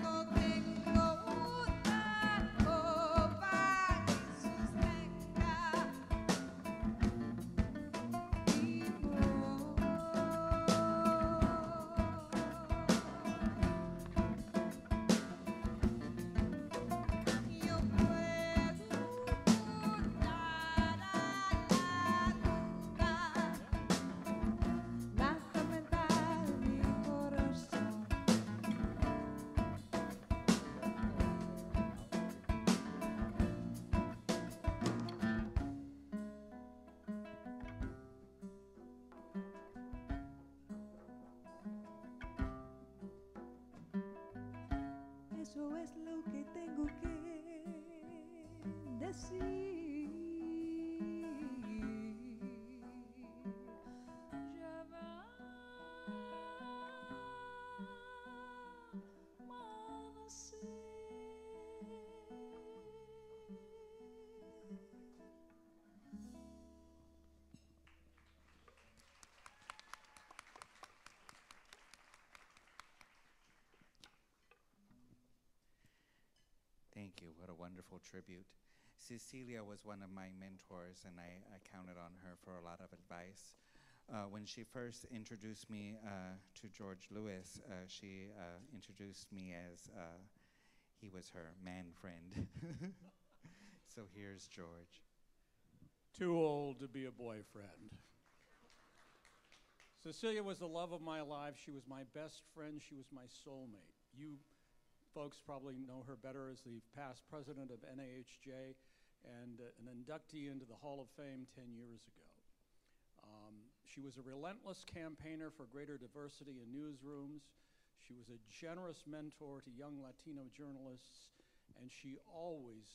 No tengo una copa que sostenga decir. Thank you. What a wonderful tribute. Cecilia was one of my mentors, and I counted on her for a lot of advice. When she first introduced me to George Lewis, she introduced me as he was her man friend. So here's George. Too old to be a boyfriend. Cecilia was the love of my life. She was my best friend. She was my soulmate. You folks probably know her better as the past president of NAHJ and an inductee into the Hall of Fame 10 years ago. She was a relentless campaigner for greater diversity in newsrooms. She was a generous mentor to young Latino journalists, and she always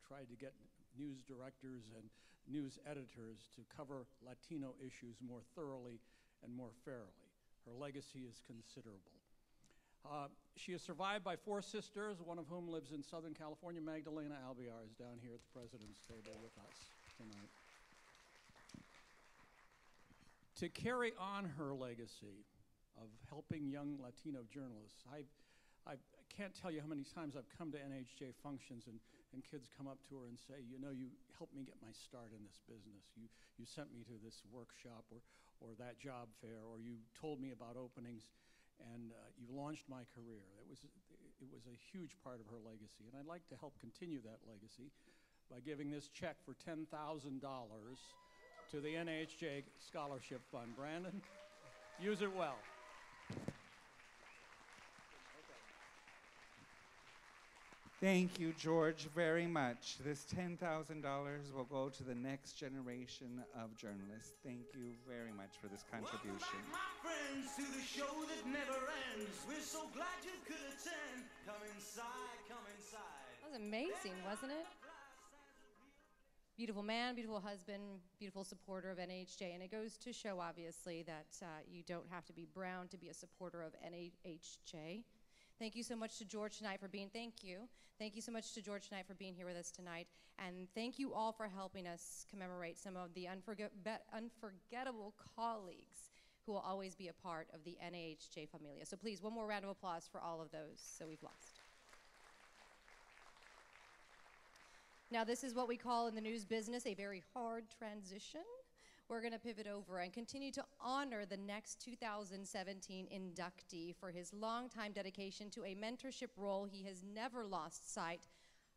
tried to get news directors and news editors to cover Latino issues more thoroughly and more fairly. Her legacy is considerable. She is survived by 4 sisters, one of whom lives in Southern California. Magdalena Alvear is down here at the president's table with us tonight. To carry on her legacy of helping young Latino journalists, I can't tell you how many times I've come to NAHJ functions and kids come up to her and say, you know, you helped me get my start in this business. You sent me to this workshop or that job fair, or you told me about openings, and you launched my career. It was a huge part of her legacy, and I'd like to help continue that legacy by giving this check for $10,000 to the NAHJ Scholarship Fund. Brandon, use it well. Thank you, George, very much. This $10,000 will go to the next generation of journalists. Thank you very much for this contribution. Welcome back, my friends, to the show that never ends. We're so glad you could attend. Come inside, come inside. That was amazing, wasn't it? Beautiful man, beautiful husband, beautiful supporter of NAHJ. And it goes to show, obviously, that you don't have to be brown to be a supporter of NAHJ. Thank you so much to George tonight for being, Thank you so much to George tonight for being here with us tonight. And thank you all for helping us commemorate some of the unforgettable colleagues who will always be a part of the NAHJ familia. So please, one more round of applause for all of those so we've lost. Now, this is what we call in the news business a very hard transition. We're going to pivot over and continue to honor the next 2017 inductee for his longtime dedication to a mentorship role he has never lost sight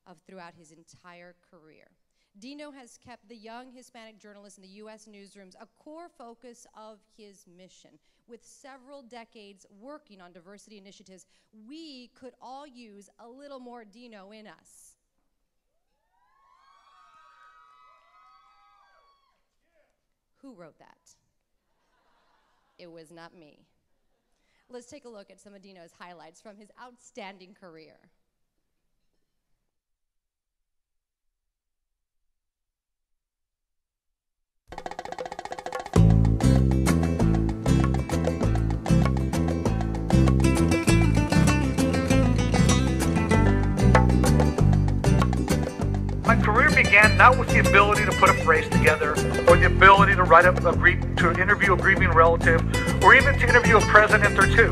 of throughout his entire career. Dino has kept the young Hispanic journalists in the U.S. newsrooms a core focus of his mission. With several decades working on diversity initiatives, we could all use a little more Dino in us. Who wrote that? It was not me. Let's take a look at some of Dino's highlights from his outstanding career. My career began not with the ability to put a phrase together, or the ability to to interview a grieving relative, or even to interview a president or two,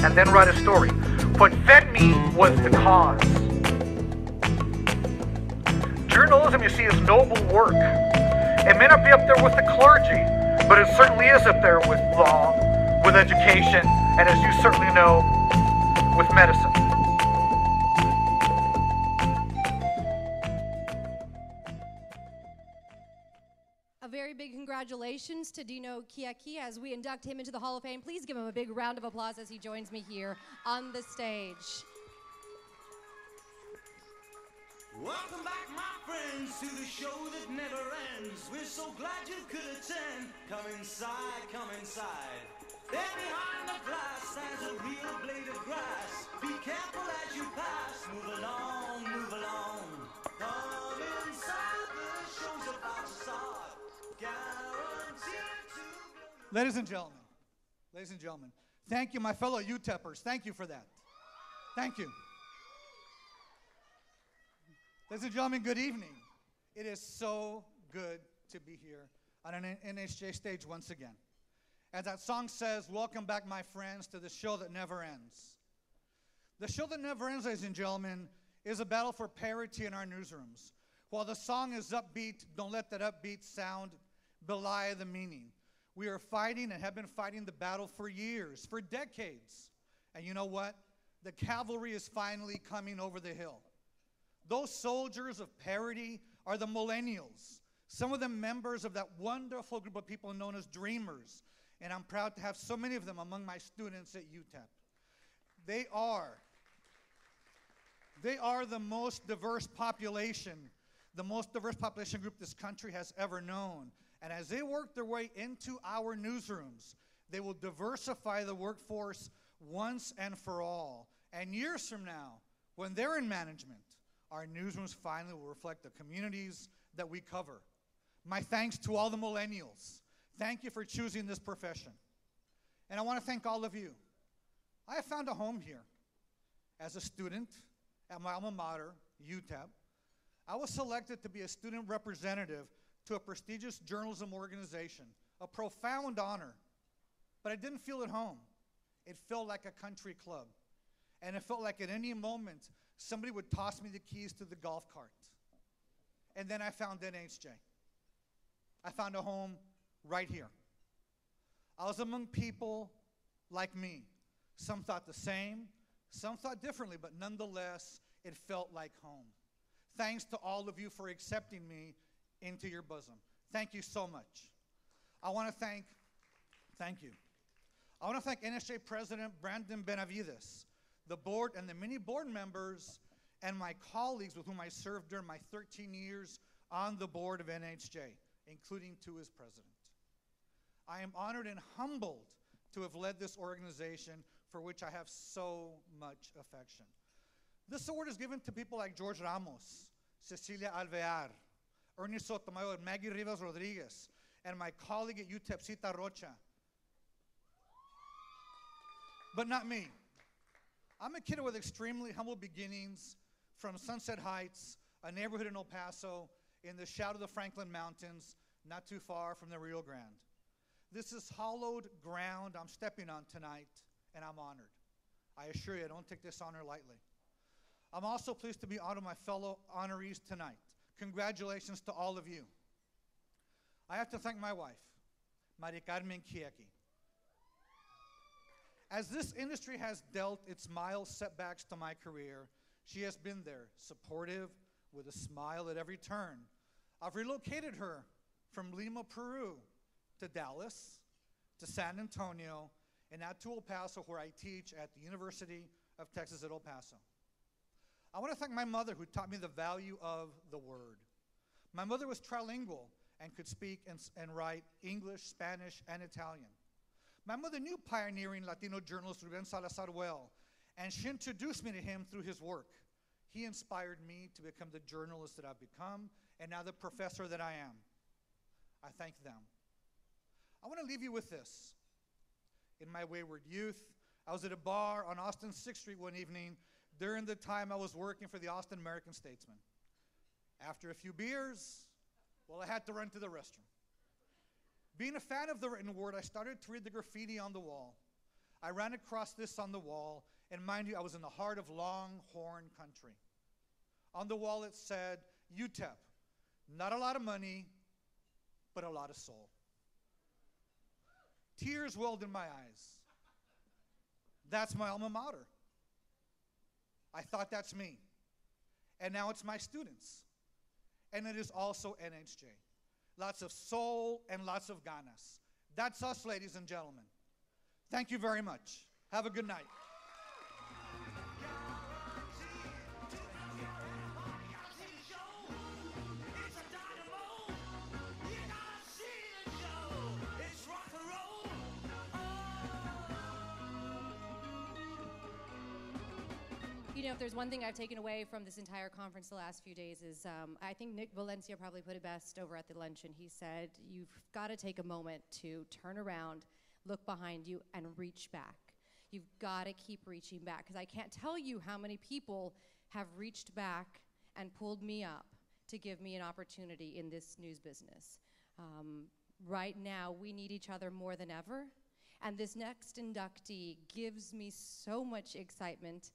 and then write a story. What fed me was the cause. Journalism, you see, is noble work. It may not be up there with the clergy, but it certainly is up there with law, with education, and as you certainly know, with medicine. A very big congratulations to Dino Kiaki as we induct him into the Hall of Fame. Please give him a big round of applause as he joins me here on the stage. Welcome back, my friends, to the show that never ends. We're so glad you could attend. Come inside, come inside. There behind the glass stands a real blade of grass. Be careful as you pass. Move along, move along. Come Ladies and gentlemen, thank you, my fellow UTEPers. Thank you for that. Thank you. Ladies and gentlemen, good evening. It is so good to be here on an NHJ stage once again. As that song says, welcome back, my friends, to the show that never ends. The show that never ends, ladies and gentlemen, is a battle for parity in our newsrooms. While the song is upbeat, don't let that upbeat sound belie the meaning. We are fighting and have been fighting the battle for years, for decades. And you know what? The cavalry is finally coming over the hill. Those soldiers of parity are the millennials, some of them members of that wonderful group of people known as dreamers. And I'm proud to have so many of them among my students at UTEP. They are the most diverse population, group this country has ever known. And as they work their way into our newsrooms, they will diversify the workforce once and for all. And years from now, when they're in management, our newsrooms finally will reflect the communities that we cover. My thanks to all the millennials. Thank you for choosing this profession. And I want to thank all of you. I have found a home here. As a student at my alma mater, UTEP, I was selected to be a student representative to a prestigious journalism organization, a profound honor. But I didn't feel at home. It felt like a country club. And it felt like at any moment, somebody would toss me the keys to the golf cart. And then I found NHJ. I found a home right here. I was among people like me. Some thought the same, some thought differently, but nonetheless, it felt like home. Thanks to all of you for accepting me into your bosom. Thank you so much. I want to thank NHJ President Brandon Benavides, the board and the many board members, and my colleagues with whom I served during my 13 years on the board of NHJ, including to his president. I am honored and humbled to have led this organization for which I have so much affection. This award is given to people like George Ramos, Cecilia Alvear, Ernie Sotomayor, Maggie Rivas Rodriguez, and my colleague at UTEP, Cita Rocha. But not me. I'm a kid with extremely humble beginnings from Sunset Heights, a neighborhood in El Paso, in the shadow of the Franklin Mountains, not too far from the Rio Grande. This is hallowed ground I'm stepping on tonight, and I'm honored. I assure you, I don't take this honor lightly. I'm also pleased to be honored my fellow honorees tonight. Congratulations to all of you. I have to thank my wife, Maria Carmen Kieki. As this industry has dealt its mild setbacks to my career, she has been there, supportive, with a smile at every turn. I've relocated her from Lima, Peru, to Dallas, to San Antonio, and now to El Paso, where I teach at the University of Texas at El Paso. I want to thank my mother, who taught me the value of the word. My mother was trilingual and could speak and write English, Spanish, and Italian. My mother knew pioneering Latino journalist Ruben Salazar well, and she introduced me to him through his work. He inspired me to become the journalist that I've become, and now the professor that I am. I thank them. I want to leave you with this. In my wayward youth, I was at a bar on Austin 6th Street one evening during the time I was working for the Austin American Statesman. After a few beers, well, I had to run to the restroom. Being a fan of the written word, I started to read the graffiti on the wall. I ran across this on the wall, and mind you, I was in the heart of Longhorn country. On the wall it said, UTEP, not a lot of money, but a lot of soul. Tears welled in my eyes. That's my alma mater. I thought that's me. And now it's my students. And it is also NHJ. Lots of soul and lots of ganas. That's us, ladies and gentlemen. Thank you very much. Have a good night. You know, if there's one thing I've taken away from this entire conference the last few days is I think Nick Valencia probably put it best over at the luncheon. He said, you've got to take a moment to turn around, look behind you, and reach back. You've got to keep reaching back, because I can't tell you how many people have reached back and pulled me up to give me an opportunity in this news business. Right now, we need each other more than ever, and this next inductee gives me so much excitement.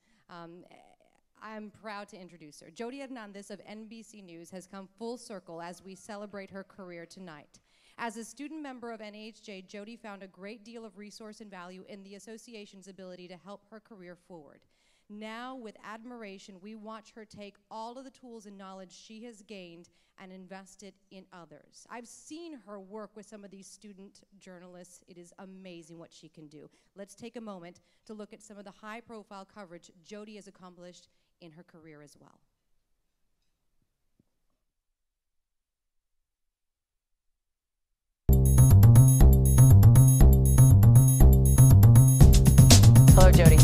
I'm proud to introduce her. Jody Hernandez of NBC News has come full circle as we celebrate her career tonight. As a student member of NAHJ, Jody found a great deal of resource and value in the association's ability to help her career forward. Now, with admiration, we watch her take all of the tools and knowledge she has gained and invest it in others. I've seen her work with some of these student journalists. It is amazing what she can do. Let's take a moment to look at some of the high-profile coverage Jody has accomplished in her career as well. Hello, Jody.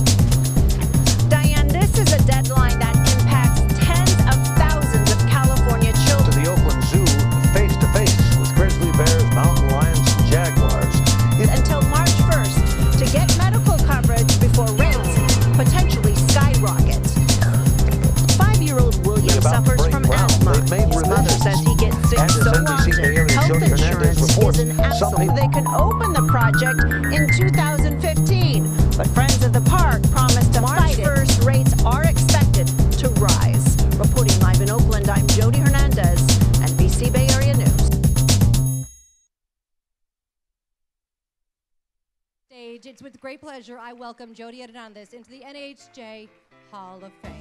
Diane, this is a deadline that impacts tens of thousands of California children. To the Oakland Zoo, face to face with grizzly bears, mountain lions, and jaguars. Until March 1st to get medical coverage before rents potentially skyrocket. 5-year-old William suffers from asthma. His mother says he gets sick so often. Health insurance is an absolute. They can open the project in 2015, but Friends of the Park promised to fight it. March 1st, rates are expected to rise. Reporting live in Oakland, I'm Jody Hernandez, NBC Bay Area News. It's with great pleasure I welcome Jody Hernandez into the NAHJ Hall of Fame.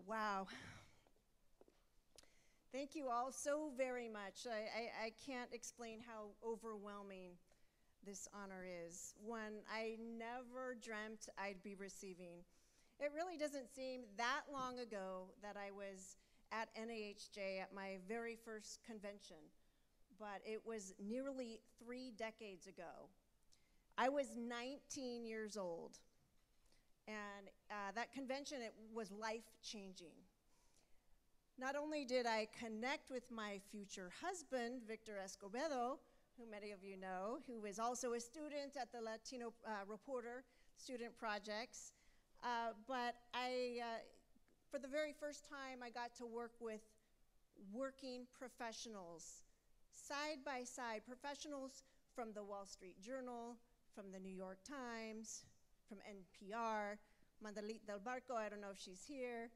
Wow. Thank you all so very much. I can't explain how overwhelming this honor is, one I never dreamt I'd be receiving. It really doesn't seem that long ago that I was at NAHJ at my very first convention, but it was nearly 3 decades ago. I was 19 years old. And that convention, it was life-changing. Not only did I connect with my future husband, Victor Escobedo, who many of you know, who is also a student at the Latino Reporter Student Projects, but for the very first time, I got to work with working professionals, side by side, professionals from the Wall Street Journal, from the New York Times, from NPR, Mandalit del Barco, I don't know if she's here.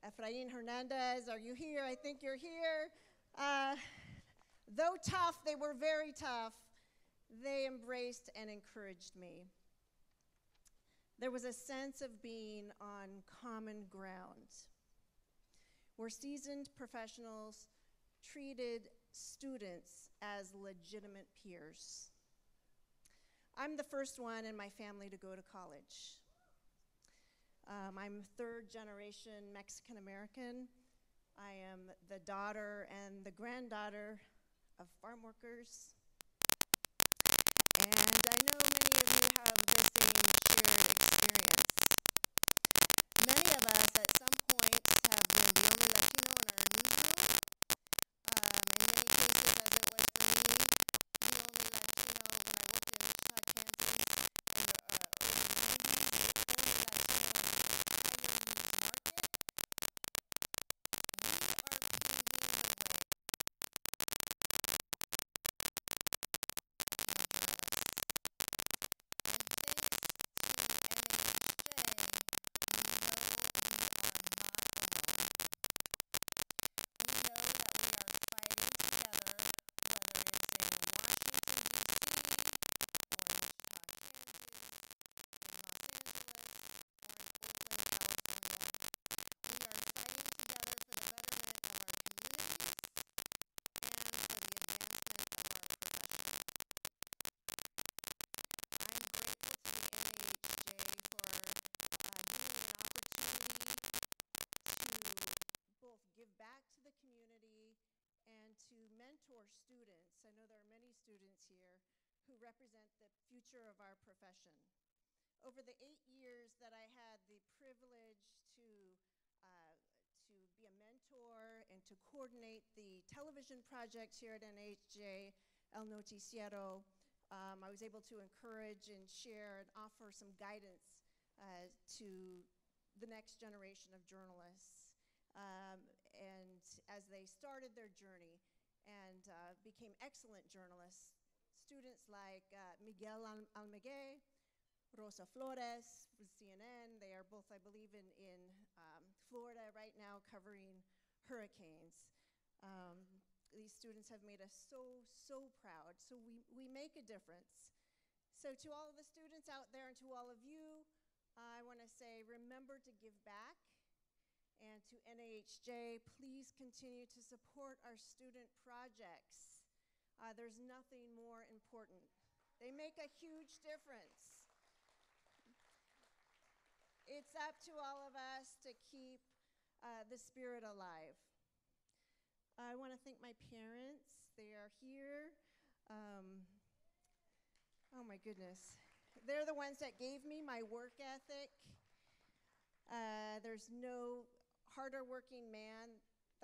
Efrain Hernandez, are you here? I think you're here. Though tough, they were very tough. They embraced and encouraged me. There was a sense of being on common ground, where seasoned professionals treated students as legitimate peers. I'm the first one in my family to go to college. I'm 3rd generation Mexican American. I am the daughter and the granddaughter of farm workers. And I know many of you have the same shared experience. Many of us at some point have been the only Latino in our newsroom. In many cases, as it was for me, the only Latino when I worked in Chuck Hansen and the early 90s, the only Latino in the news market. We are painted the way. students here who represent the future of our profession. Over the 8 years that I had the privilege to be a mentor and to coordinate the television projects here at NAHJ, El Noticiero, I was able to encourage and share and offer some guidance to the next generation of journalists. And as they started their journey and became excellent journalists, students like Miguel Almaguer, Rosa Flores with CNN. They are both, I believe, in Florida right now covering hurricanes. These students have made us so proud. So we make a difference. So to all of the students out there and to all of you, I want to say remember to give back. And to NAHJ, please continue to support our student projects. There's nothing more important. They make a huge difference. It's up to all of us to keep the spirit alive. I want to thank my parents. They are here. Oh my goodness. They're the ones that gave me my work ethic. There's no harder working man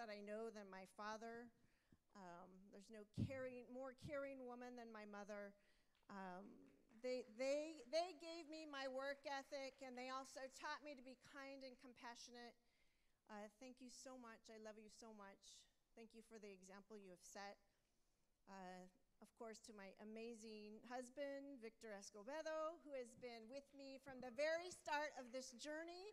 that I know than my father. There's no more caring woman than my mother. They gave me my work ethic, and they also taught me to be kind and compassionate. Thank you so much. I love you so much. Thank you for the example you have set. Of course, to my amazing husband, Victor Escobedo, who has been with me from the very start of this journey.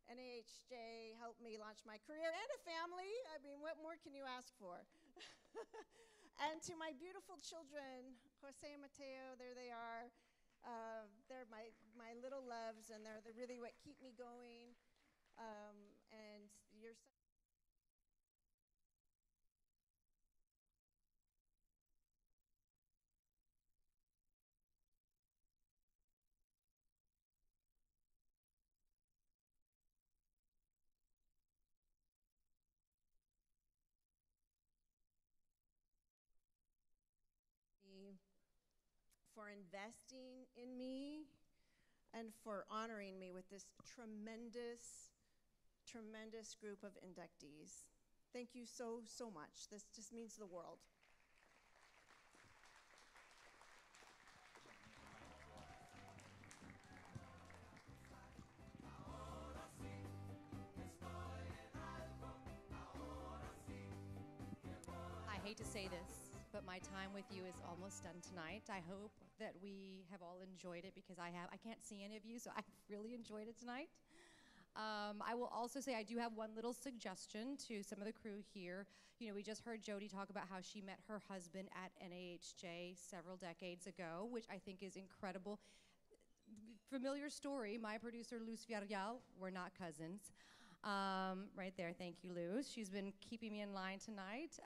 NAHJ helped me launch my career and a family. I mean, what more can you ask for? And to my beautiful children, Jose and Mateo, there they are. They're my little loves, and they're really what keep me going. And you're so for investing in me and for honoring me with this tremendous, tremendous group of inductees. Thank you so much. This just means the world. I hate to say this, but my time with you is almost done tonight. I hope that we have all enjoyed it because I can't see any of you, so I've really enjoyed it tonight. I will also say I do have one little suggestion to some of the crew here. You know, we just heard Jody talk about how she met her husband at NAHJ several decades ago, which I think is incredible. Familiar story, my producer, Luz Villarreal, we're not cousins. Right there, thank you, Luz. She's been keeping me in line tonight.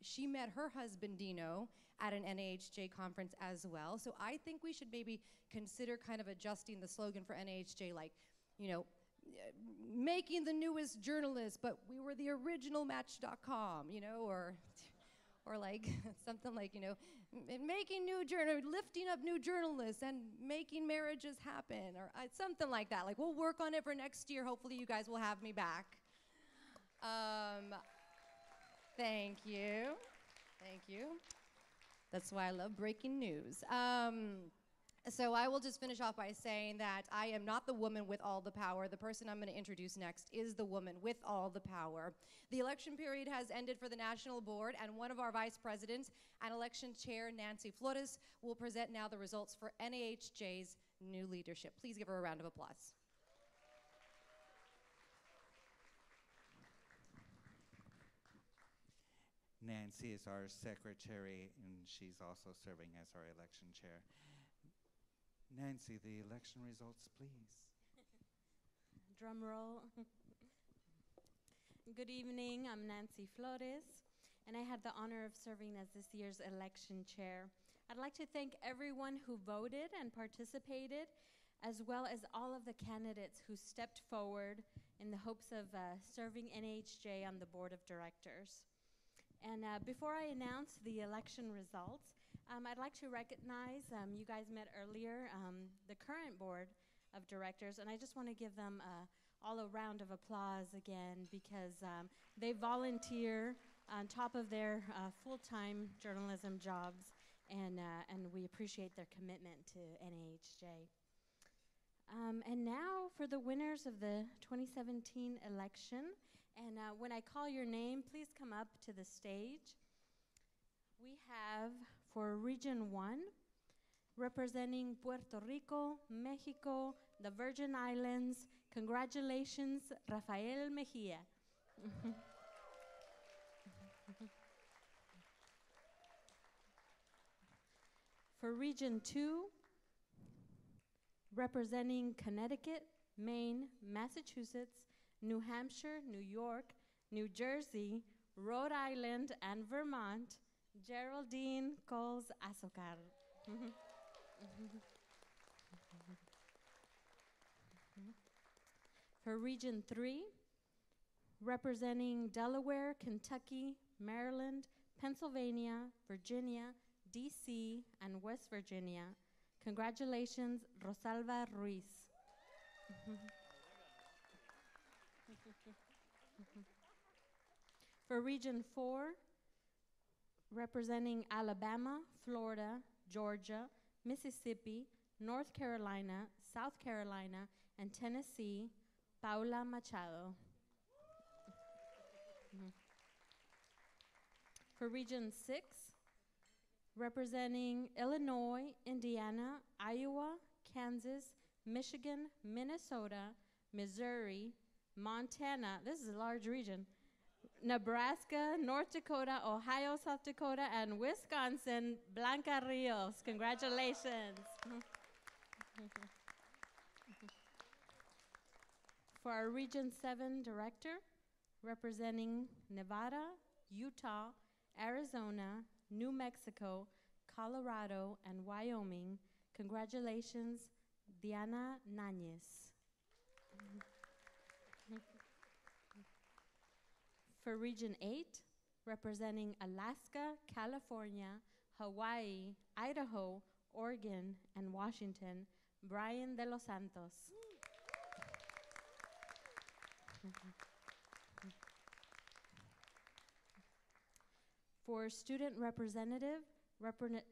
She met her husband, Dino, at an NAHJ conference as well. So I think we should maybe consider kind of adjusting the slogan for NAHJ, like, you know, making the newest journalists, but we were the original Match.com, you know, or like something like, you know, making new lifting up new journalists and making marriages happen, or something like that. Like, we'll work on it for next year. Hopefully you guys will have me back. Thank you. Thank you. That's why I love breaking news. So I will just finish off by saying that I am not the woman with all the power. The person I'm going to introduce next is the woman with all the power. The election period has ended for the National Board, and one of our vice presidents and election chair, Nancy Flores, will present now the results for NAHJ's new leadership. Please give her a round of applause. Nancy is our secretary, and she's also serving as our election chair. Nancy, the election results, please. Drum roll. Good evening, I'm Nancy Flores, and I had the honor of serving as this year's election chair. I'd like to thank everyone who voted and participated, as well as all of the candidates who stepped forward in the hopes of serving NAHJ on the board of directors. And before I announce the election results, I'd like to recognize, you guys met earlier, the current board of directors, and I just want to give them all a round of applause again because they volunteer on top of their full-time journalism jobs, and we appreciate their commitment to NAHJ. And now for the winners of the 2017 election. And when I call your name, please come up to the stage. We have for Region 1, representing Puerto Rico, Mexico, the Virgin Islands, congratulations, Rafael Mejia. For Region 2, representing Connecticut, Maine, Massachusetts, New Hampshire, New York, New Jersey, Rhode Island, and Vermont, Geraldine Coles Azocar. For Region 3, representing Delaware, Kentucky, Maryland, Pennsylvania, Virginia, DC, and West Virginia, congratulations, Rosalba Ruiz. For Region 4, representing Alabama, Florida, Georgia, Mississippi, North Carolina, South Carolina, and Tennessee, Paula Machado. For Region 6, representing Illinois, Indiana, Iowa, Kansas, Michigan, Minnesota, Missouri, Montana, this is a large region, Nebraska, North Dakota, Ohio, South Dakota, and Wisconsin, Blanca Rios. Congratulations. For our Region 7 director, representing Nevada, Utah, Arizona, New Mexico, Colorado, and Wyoming, congratulations, Diana Nañez. For Region 8, representing Alaska, California, Hawaii, Idaho, Oregon, and Washington, Brian de los Santos. For student representative,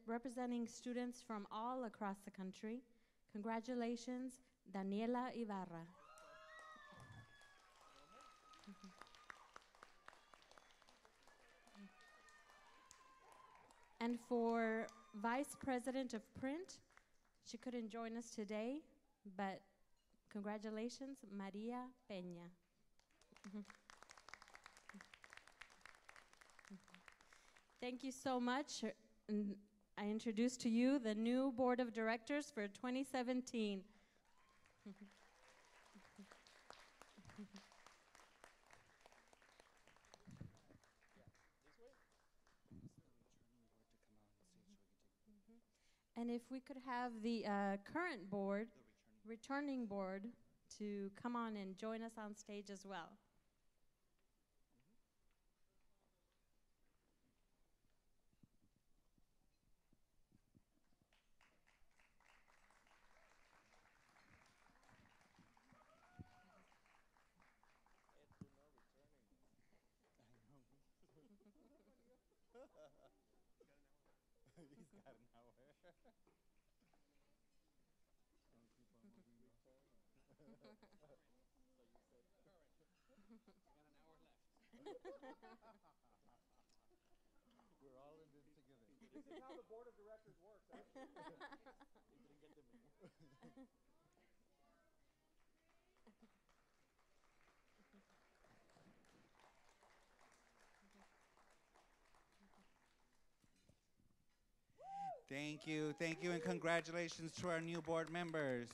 representing students from all across the country, congratulations, Daniela Ibarra. And for Vice President of Print, she couldn't join us today, but congratulations, Maria Peña. Thank you so much. And I introduce to you the new Board of Directors for 2017. And if we could have the current board, returning board, to come on and join us on stage as well. He's got an hour. We're all in this together. This is how the board of directors works, actually. You didn't get the memo. Thank you, and congratulations to our new board members.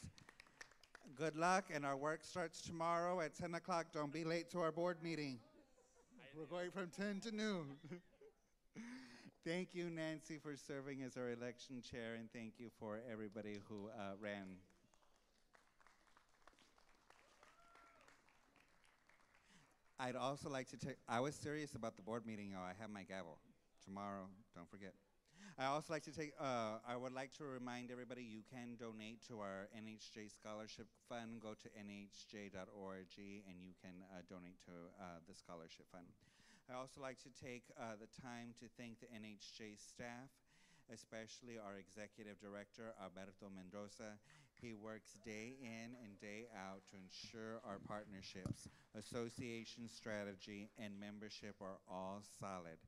Good luck, and our work starts tomorrow at 10 o'clock. Don't be late to our board meeting. We're going from 10 to noon. Thank you, Nancy, for serving as our election chair, and thank you for everybody who ran. I'd also like to take, I was serious about the board meeting, y'all. I have my gavel tomorrow, don't forget. I also like to take, I would like to remind everybody you can donate to our NHJ Scholarship Fund. Go to nhj.org and you can donate to the Scholarship Fund. I also like to take the time to thank the NHJ staff, especially our Executive Director, Alberto Mendoza. He works day in and day out to ensure our partnerships, association strategy, and membership are all solid.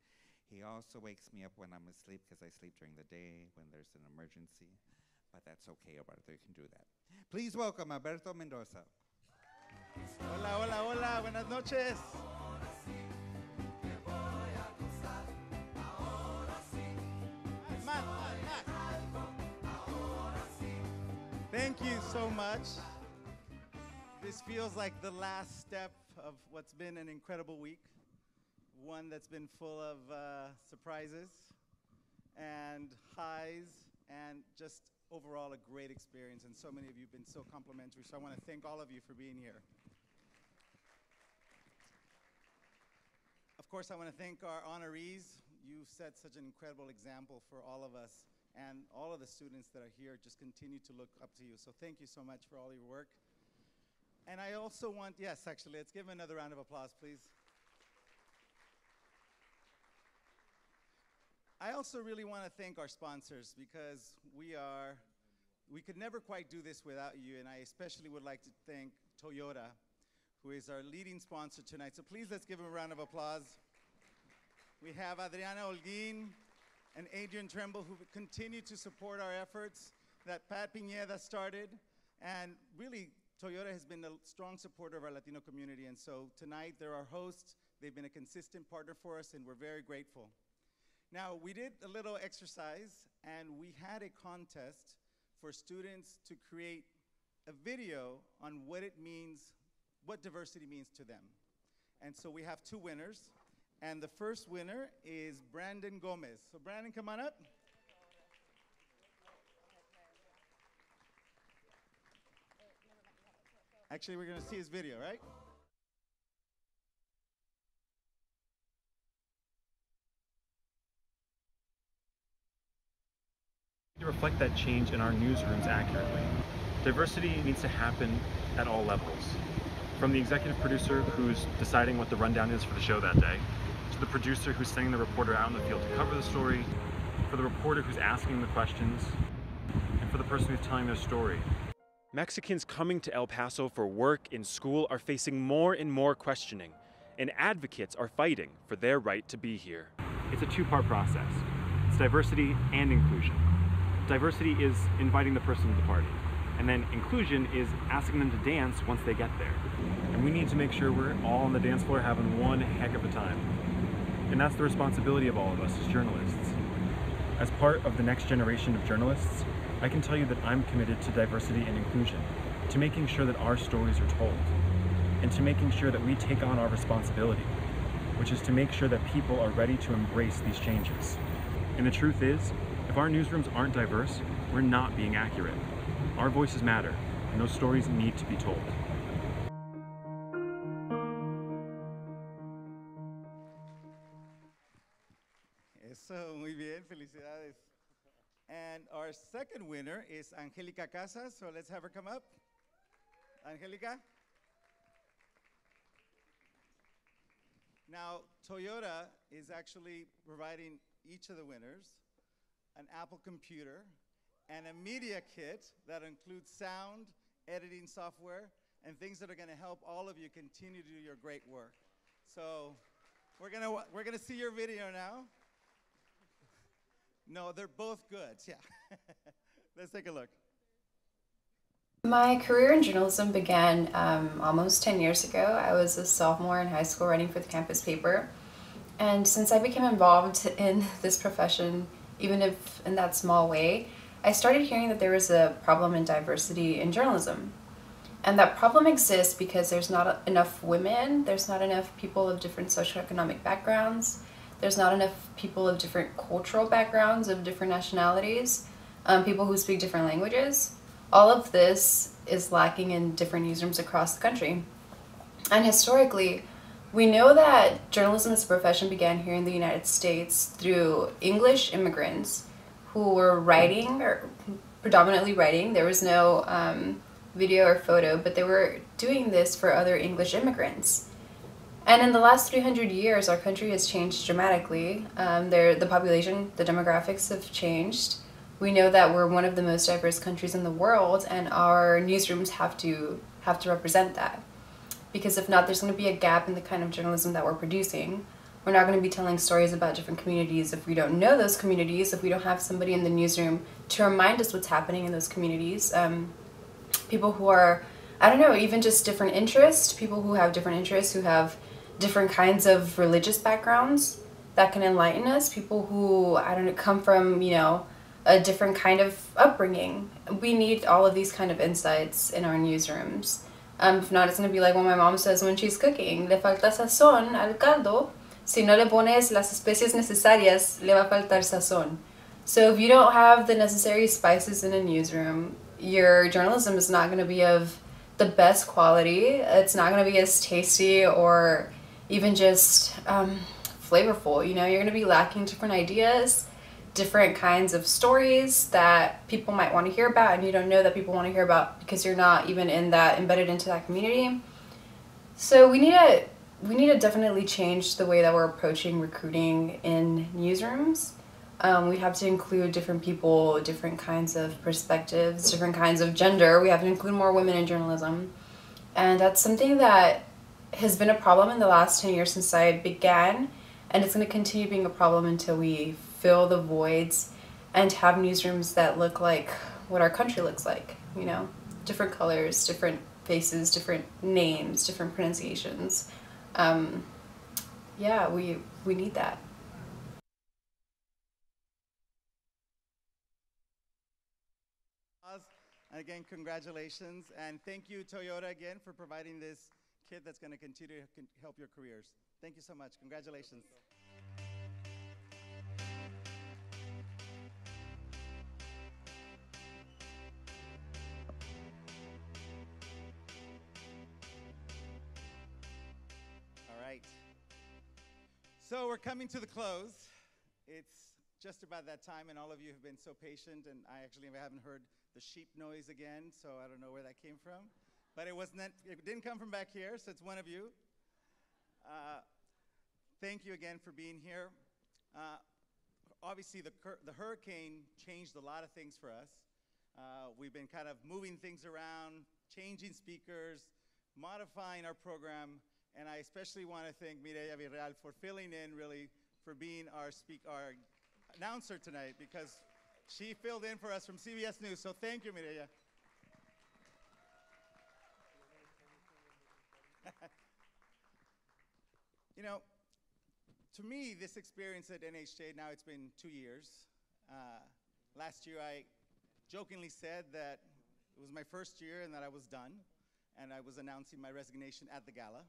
He also wakes me up when I'm asleep because I sleep during the day when there's an emergency, but that's okay, Alberto, you can do that. Please welcome Alberto Mendoza. Hola, hola, hola, buenas noches. Thank you so much. This feels like the last step of what's been an incredible week, one that's been full of surprises and highs and just overall a great experience, and so many of you have been so complimentary, so I want to thank all of you for being here. Of course, I want to thank our honorees. You've set such an incredible example for all of us, and all of the students that are here just continue to look up to you. So thank you so much for all your work. And I also want, yes, actually, let's give them another round of applause, please. I also really want to thank our sponsors because we could never quite do this without you, and I especially would like to thank Toyota, who is our leading sponsor tonight. So please let's give them a round of applause. We have Adriana Holguin and Adrian Tremble, who continue to support our efforts that Pat Pineda started. And really, Toyota has been a strong supporter of our Latino community. And so tonight, they're our hosts. They've been a consistent partner for us, and we're very grateful. Now, we did a little exercise, and we had a contest for students to create a video on what it means, what diversity means to them. And so we have two winners. And the first winner is Brandon Gomez. So Brandon, come on up. Actually, we're going to see his video, right? To reflect that change in our newsrooms accurately. Diversity needs to happen at all levels. From the executive producer who's deciding what the rundown is for the show that day, to the producer who's sending the reporter out in the field to cover the story, for the reporter who's asking the questions, and for the person who's telling their story. Mexicans coming to El Paso for work and school are facing more and more questioning, and advocates are fighting for their right to be here. It's a two-part process. It's diversity and inclusion. Diversity is inviting the person to the party, and then inclusion is asking them to dance once they get there. And we need to make sure we're all on the dance floor having one heck of a time. And that's the responsibility of all of us as journalists. As part of the next generation of journalists, I can tell you that I'm committed to diversity and inclusion, to making sure that our stories are told, and to making sure that we take on our responsibility, which is to make sure that people are ready to embrace these changes. And the truth is, if our newsrooms aren't diverse, we're not being accurate. Our voices matter, and those stories need to be told. Eso, muy bien, felicidades. And our second winner is Angelica Casas, so let's have her come up. Angelica? Now, Toyota is actually providing each of the winners an Apple computer and a media kit that includes sound, editing software, and things that are going to help all of you continue to do your great work. So we're gonna see your video now. No, they're both good, yeah. Let's take a look. My career in journalism began almost 10 years ago. I was a sophomore in high school writing for the campus paper. And since I became involved in this profession, even if in that small way, I started hearing that there was a problem in diversity in journalism. And that problem exists because there's not enough women, there's not enough people of different socioeconomic backgrounds, there's not enough people of different cultural backgrounds, of different nationalities, people who speak different languages. All of this is lacking in different newsrooms across the country. And historically, We know that journalism as a profession began here in the United States through English immigrants who were writing, or predominantly writing. There was no video or photo, but they were doing this for other English immigrants. And in the last 300 years, our country has changed dramatically. The population, the demographics have changed. We know that we're one of the most diverse countries in the world, and our newsrooms have to represent that. Because if not, there's going to be a gap in the kind of journalism that we're producing. We're not going to be telling stories about different communities if we don't know those communities, if we don't have somebody in the newsroom to remind us what's happening in those communities. People who are, I don't know, even just different interests, people who have different interests, who have different kinds of religious backgrounds that can enlighten us, people who, I don't know, come from, you know, a different kind of upbringing. We need all of these kind of insights in our newsrooms. If not, it's going to be like what my mom says when she's cooking. Le falta sazón al caldo. Si no le pones las especies necesarias, le va a faltar sazón. So if you don't have the necessary spices in a newsroom, your journalism is not going to be of the best quality. It's not going to be as tasty or even just flavorful. You know, you're going to be lacking different ideas, different kinds of stories that people might want to hear about, and you don't know that people want to hear about because you're not even embedded into that community. So we need to definitely change the way that we're approaching recruiting in newsrooms. We have to include different people, different kinds of perspectives, different kinds of gender. We have to include more women in journalism. And that's something that has been a problem in the last 10 years since I began, and it's going to continue being a problem until we fill the voids and have newsrooms that look like what our country looks like, you know? Different colors, different faces, different names, different pronunciations. Yeah, we need that. And again, congratulations. And thank you, Toyota, again, for providing this kit that's going to continue to help your careers. Thank you so much. Congratulations. All right. So we're coming to the close. It's just about that time, and all of you have been so patient, and I actually haven't heard the sheep noise again, so I don't know where that came from. But it didn't come from back here, so it's one of you. Thank you again for being here. Obviously, the hurricane changed a lot of things for us. We've been kind of moving things around, changing speakers, modifying our program, and I especially want to thank Mireya Virreal for filling in, really, for being our announcer tonight, because she filled in for us from CBS News, so thank you, Mireya. You know, to me, this experience at NAHJ, now it's been 2 years. Last year, I jokingly said that it was my first year and that I was done, and I was announcing my resignation at the gala,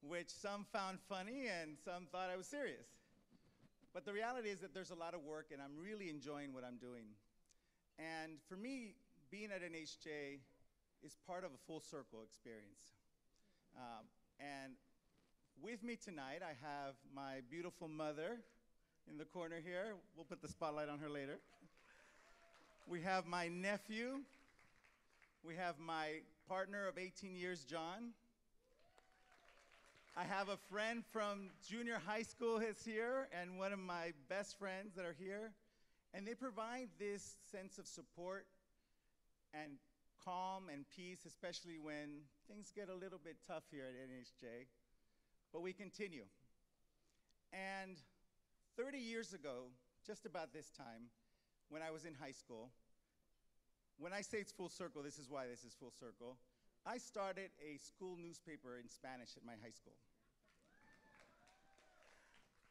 which some found funny and some thought I was serious. But the reality is that there's a lot of work, and I'm really enjoying what I'm doing. And for me, being at NAHJ is part of a full circle experience. And with me tonight, I have my beautiful mother in the corner here. We'll put the spotlight on her later. We have my nephew. We have my partner of 18 years, John. I have a friend from junior high school who's here, and one of my best friends that are here. And they provide this sense of support and calm and peace, especially when things get a little bit tough here at NAHJ. But we continue. And 30 years ago, just about this time, when I was in high school, when I say it's full circle, this is why this is full circle. I started a school newspaper in Spanish at my high school.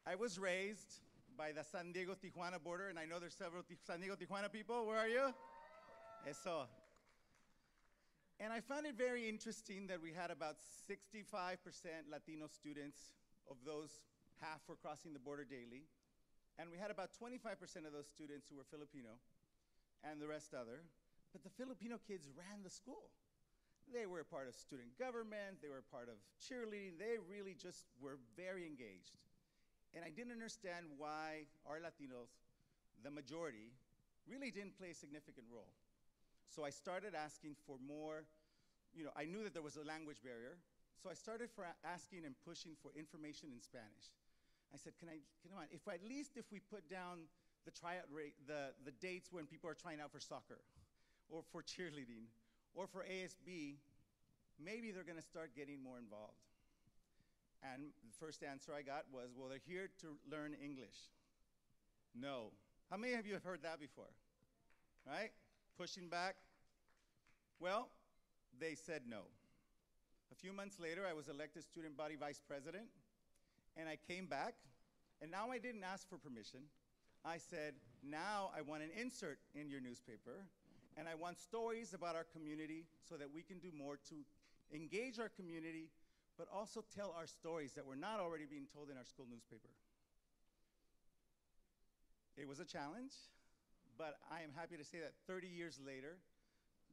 I was raised by the San Diego-Tijuana border, and I know there's several San Diego-Tijuana people. Where are you? Eso. And I found it very interesting that we had about 65% Latino students. Of those, half were crossing the border daily. And we had about 25% of those students who were Filipino, and the rest other. But the Filipino kids ran the school. They were a part of student government, they were a part of cheerleading, they really just were very engaged. And I didn't understand why our Latinos, the majority, really didn't play a significant role. So I started asking for more, I knew that there was a language barrier, so I started asking and pushing for information in Spanish. I said, come on, if we put down the tryout rate, the dates when people are trying out for soccer, or for cheerleading, or for ASB, maybe they're gonna start getting more involved. And the first answer I got was, well, they're here to learn English. No. How many of you have heard that before? Right? Pushing back. Well, they said no. A few months later, I was elected student body vice president, and I came back, and now I didn't ask for permission. I said, now I want an insert in your newspaper, and I want stories about our community so that we can do more to engage our community, but also tell our stories that were not already being told in our school newspaper. It was a challenge, but I am happy to say that 30 years later,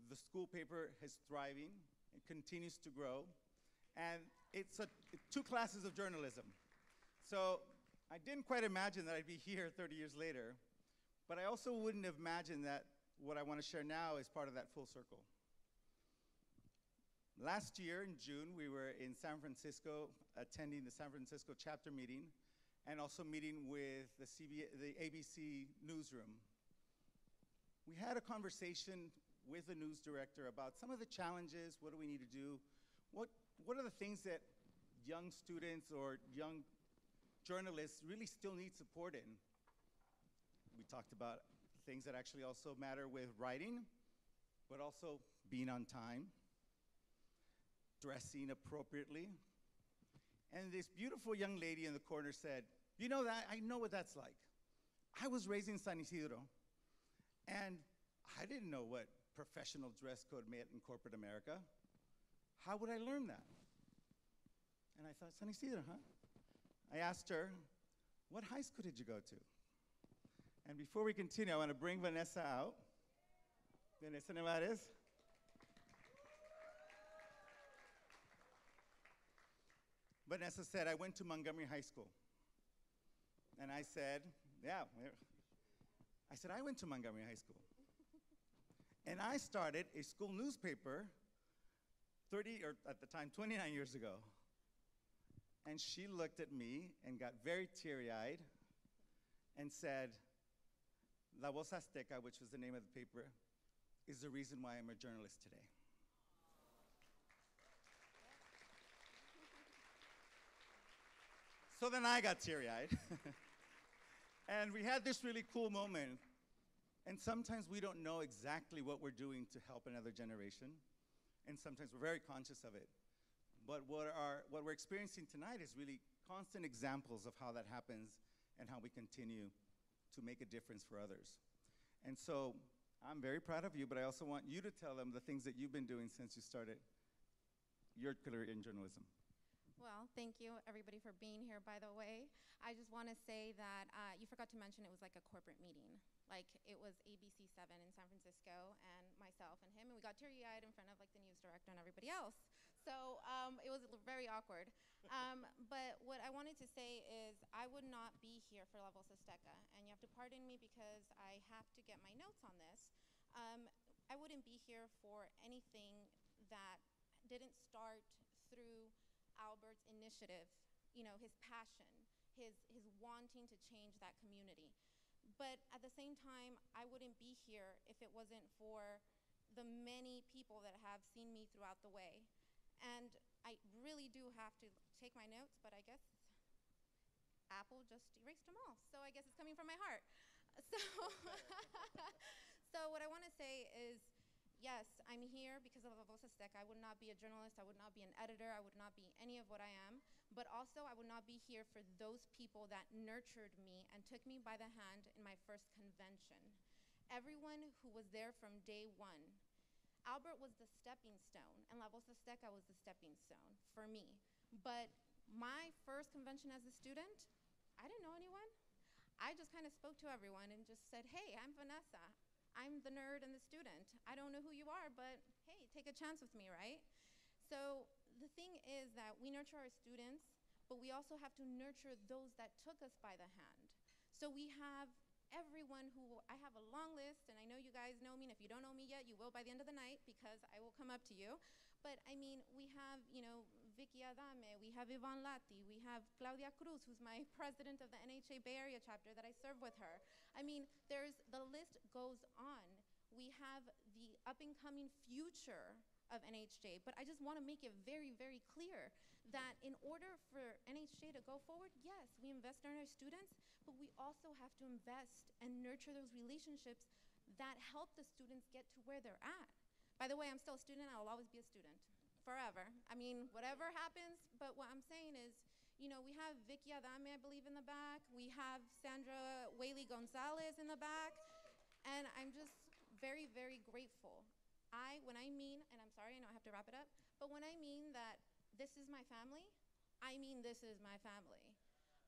the school paper is thriving, it continues to grow, and it's 2 classes of journalism. So I didn't quite imagine that I'd be here 30 years later, but I also wouldn't have imagined that what I want to share now is part of that full circle. Last year in June, we were in San Francisco attending the San Francisco chapter meeting and also meeting with the ABC newsroom. We had a conversation with the news director about some of the challenges, what do we need to do, what are the things that young students or young journalists really still need support in. We talked about things that actually also matter with writing, but also being on time, dressing appropriately. And this beautiful young lady in the corner said, you know that, I know what that's like. I was raised in San Isidro, and I didn't know what professional dress code meant in corporate America. How would I learn that? And I thought, San Isidro, huh? I asked her, what high school did you go to? And before we continue, I want to bring Vanessa out. Vanessa Nevares. Vanessa said, I went to Montgomery High School. And I said, yeah. I said, I went to Montgomery High School. And I started a school newspaper 30, or at the time, 29 years ago. And she looked at me and got very teary-eyed and said, La Voz Azteca, which was the name of the paper, is the reason why I'm a journalist today. So then I got teary-eyed. And we had this really cool moment. And sometimes we don't know exactly what we're doing to help another generation. And sometimes we're very conscious of it. But what we're experiencing tonight is really constant examples of how that happens and how we continue to make a difference for others. And so I'm very proud of you, but I also want you to tell them the things that you've been doing since you started your career in journalism. Well, thank you, everybody, for being here, by the way. I just want to say that you forgot to mention it was like a corporate meeting. Like, it was ABC7 in San Francisco, and myself and him, and we got teary-eyed in front of, like, the news director and everybody else. So it was very awkward. But what I wanted to say is I would not be here for La Voz Azteca, and you have to pardon me because I have to get my notes on this. I wouldn't be here for anything that didn't start through Albert's initiative, you know, his passion, his wanting to change that community. But at the same time, I wouldn't be here if it wasn't for the many people that have seen me throughout the way. And I really do have to take my notes, but I guess Apple just erased them all. So I guess it's coming from my heart. So, so what I want to say is, yes, I'm here because of La Voz Azteca. I would not be a journalist, I would not be an editor, I would not be any of what I am, but also I would not be here for those people that nurtured me and took me by the hand in my first convention. Everyone who was there from day one. Albert was the stepping stone, and La Voz Azteca was the stepping stone for me. But my first convention as a student, I didn't know anyone. I just kind of spoke to everyone and just said, hey, I'm Vanessa. I'm the nerd and the student. I don't know who you are, but hey, take a chance with me, right? So the thing is that we nurture our students, but we also have to nurture those that took us by the hand. So we have everyone who, I have a long list, and I know you guys know me, and if you don't know me yet, you will by the end of the night, because I will come up to you. But I mean, we have, you know, Vicky Adame, we have Yvonne Lati, we have Claudia Cruz, who's my president of the NHA Bay Area chapter that I serve with her. I mean, the list goes on. We have the up-and-coming future of NHJ, but I just want to make it very, very clear that in order for NHJ to go forward, yes, we invest in our students, but we also have to invest and nurture those relationships that help the students get to where they're at. By the way, I'm still a student. I'll always be a student, forever. I mean, whatever happens, but what I'm saying is, you know, we have Vicky Adame, I believe, in the back. We have Sandra Whaley Gonzalez in the back, and I'm just very, very grateful. When I mean, and I'm sorry, I know I have to wrap it up, but when I mean that this is my family, I mean this is my family.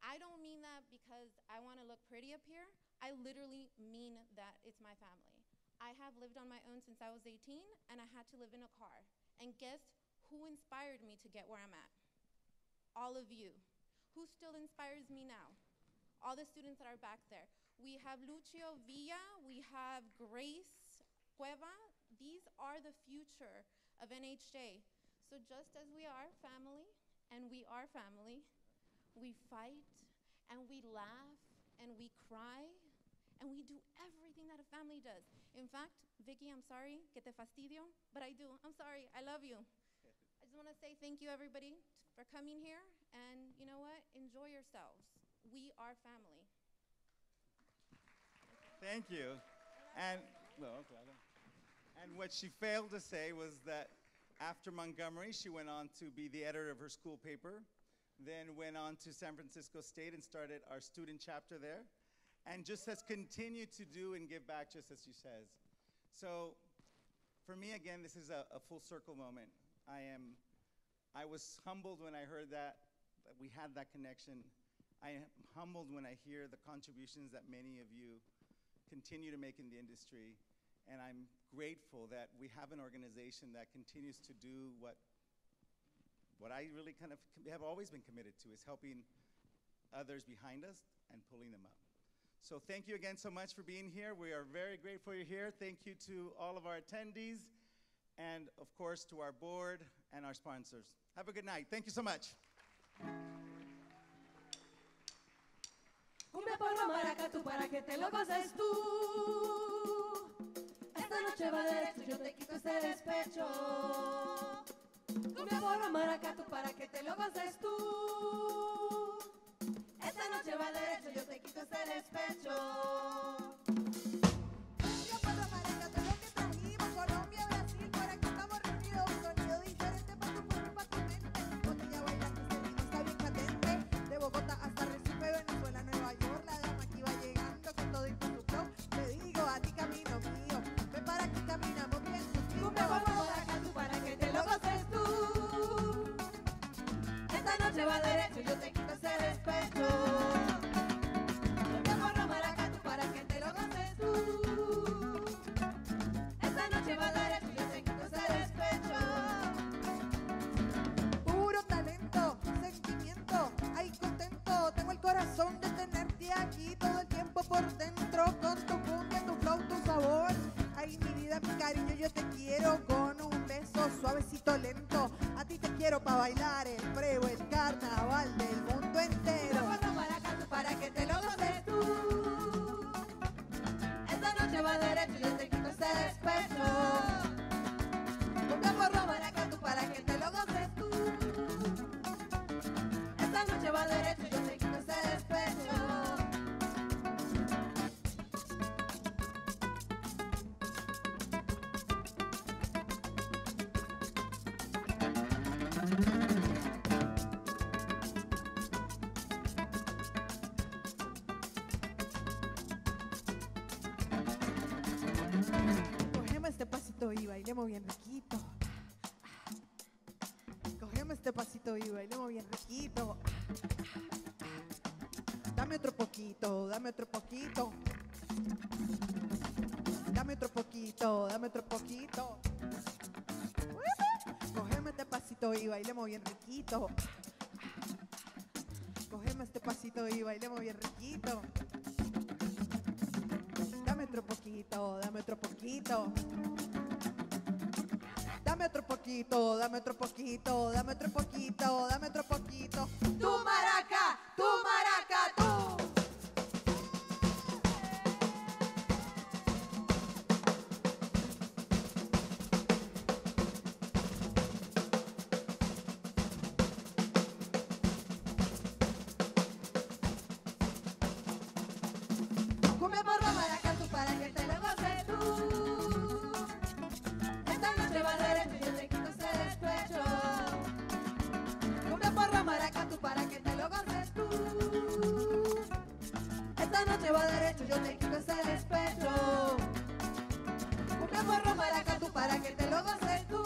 I don't mean that because I want to look pretty up here. I literally mean that it's my family. I have lived on my own since I was 18, and I had to live in a car. And guess who inspired me to get where I'm at? All of you. Who still inspires me now? All the students that are back there. We have Lucio Villa, we have Grace Cueva. These are the future of NHJ. So just as we are family, and we are family, we fight, and we laugh, and we cry, and we do everything that a family does. In fact, Vicky, I'm sorry, que te fastidio, but I do. I'm sorry, I love you. I just want to say thank you, everybody, for coming here, and you know what? Enjoy yourselves. We are family. Thank you. And, and what she failed to say was that after Montgomery, she went on to be the editor of her school paper, then went on to San Francisco State and started our student chapter there, and just has continued to do and give back, just as she says. So for me, again, this is a full circle moment. I was humbled when I heard that we had that connection. I am humbled when I hear the contributions that many of you continue to make in the industry, and I'm grateful that we have an organization that continues to do what I really kind of have always been committed to, is helping others behind us and pulling them up. So thank you again so much for being here. We are very grateful you're here. Thank you to all of our attendees, and of course to our board and our sponsors. Have a good night. Thank you so much. Cumbia, porro, maracatu, para que te lo goces tú. Esta noche va derecho, yo te quito ese despecho. Cumbia, porro, maracatu, para que te lo goces tú. Esta noche va derecho, yo te quito ese despecho. Cumbia, porro, maracatu, lo que trajimos, Colombia, Brasil, por aquí estamos reunidos. Un sonido diferente para tu cuerpo y para tu mente. Botella baila que este ritmo está bien candente. De Bogotá hasta Recife, Venezuela, Nueva York, la dama aquí va llegando con todo y con su flow. Te digo, a ti camino mío, ven para aquí, caminamos bien. Cumbia, porro, maracatu, para que te lo goces tú. Esta noche va derecho, yo te quito ese despecho. Cumbia, porro, maracatu, para que te lo goces tú. Esta noche va derecho, yo te quito ese despecho. Puro talento, sentimiento, ay contento. Tengo el corazón de tenerte aquí todo el tiempo por dentro. Con tu cumbia, tu flow, tu sabor. Ay, mi vida, mi cariño, yo te quiero con un beso suavecito, lento. A ti te quiero pa' bailar el freo, el carnaval del mundo entero. Cumbia, maracatu, para que te lo goces tú. Esta noche va derecho, yo te quito ese despecho. Cumbia, porro, maracatu, para que te lo goces tú. Esta noche va derecho, yo te quito ese despecho. Cogemos este pasito y bailemos bien riquito. Cogemos este pasito y bailemos bien riquito. Dame otro poquito, dame otro poquito. Dame otro poquito, dame otro poquito. Cogeme este pasito y bailemos bien riquito. Cogeme este pasito y bailemos bien riquito. Dame otro poquito, dame otro poquito. Dame otro poquito, dame otro poquito, dame otro poquito, dame otro poquito. Tu maraca, tu maraca, tú. Cumbia porro maracatu para que te lo goces tú. Esta noche va derecho y yo te quito ese despecho. Cumbia porro maracatu para que te lo goces tú. Esta noche va derecho y yo te quito ese despecho. Cumbia porro maracatu para que te lo goces tú.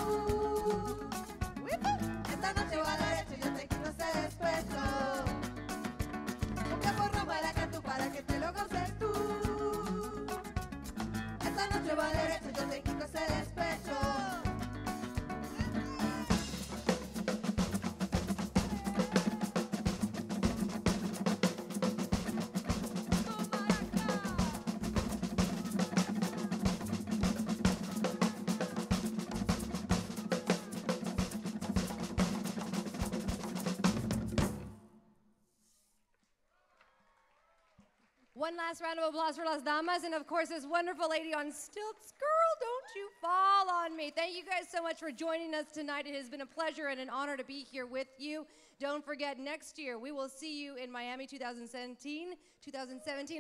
Esta noche va derecho y yo te quito ese despecho. Cumbia porro maracatu para que te lo goces tú. Esta noche va derecho, yo te quito ese despecho. One last round of applause for Las Damas, and of course, this wonderful lady on stilts. Girl, don't you fall on me. Thank you guys so much for joining us tonight. It has been a pleasure and an honor to be here with you. Don't forget, next year, we will see you in Miami 2017.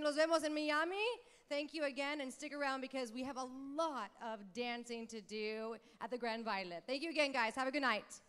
Los vemos en Miami. Thank you again, and stick around because we have a lot of dancing to do at the Grand Baile. Thank you again, guys. Have a good night.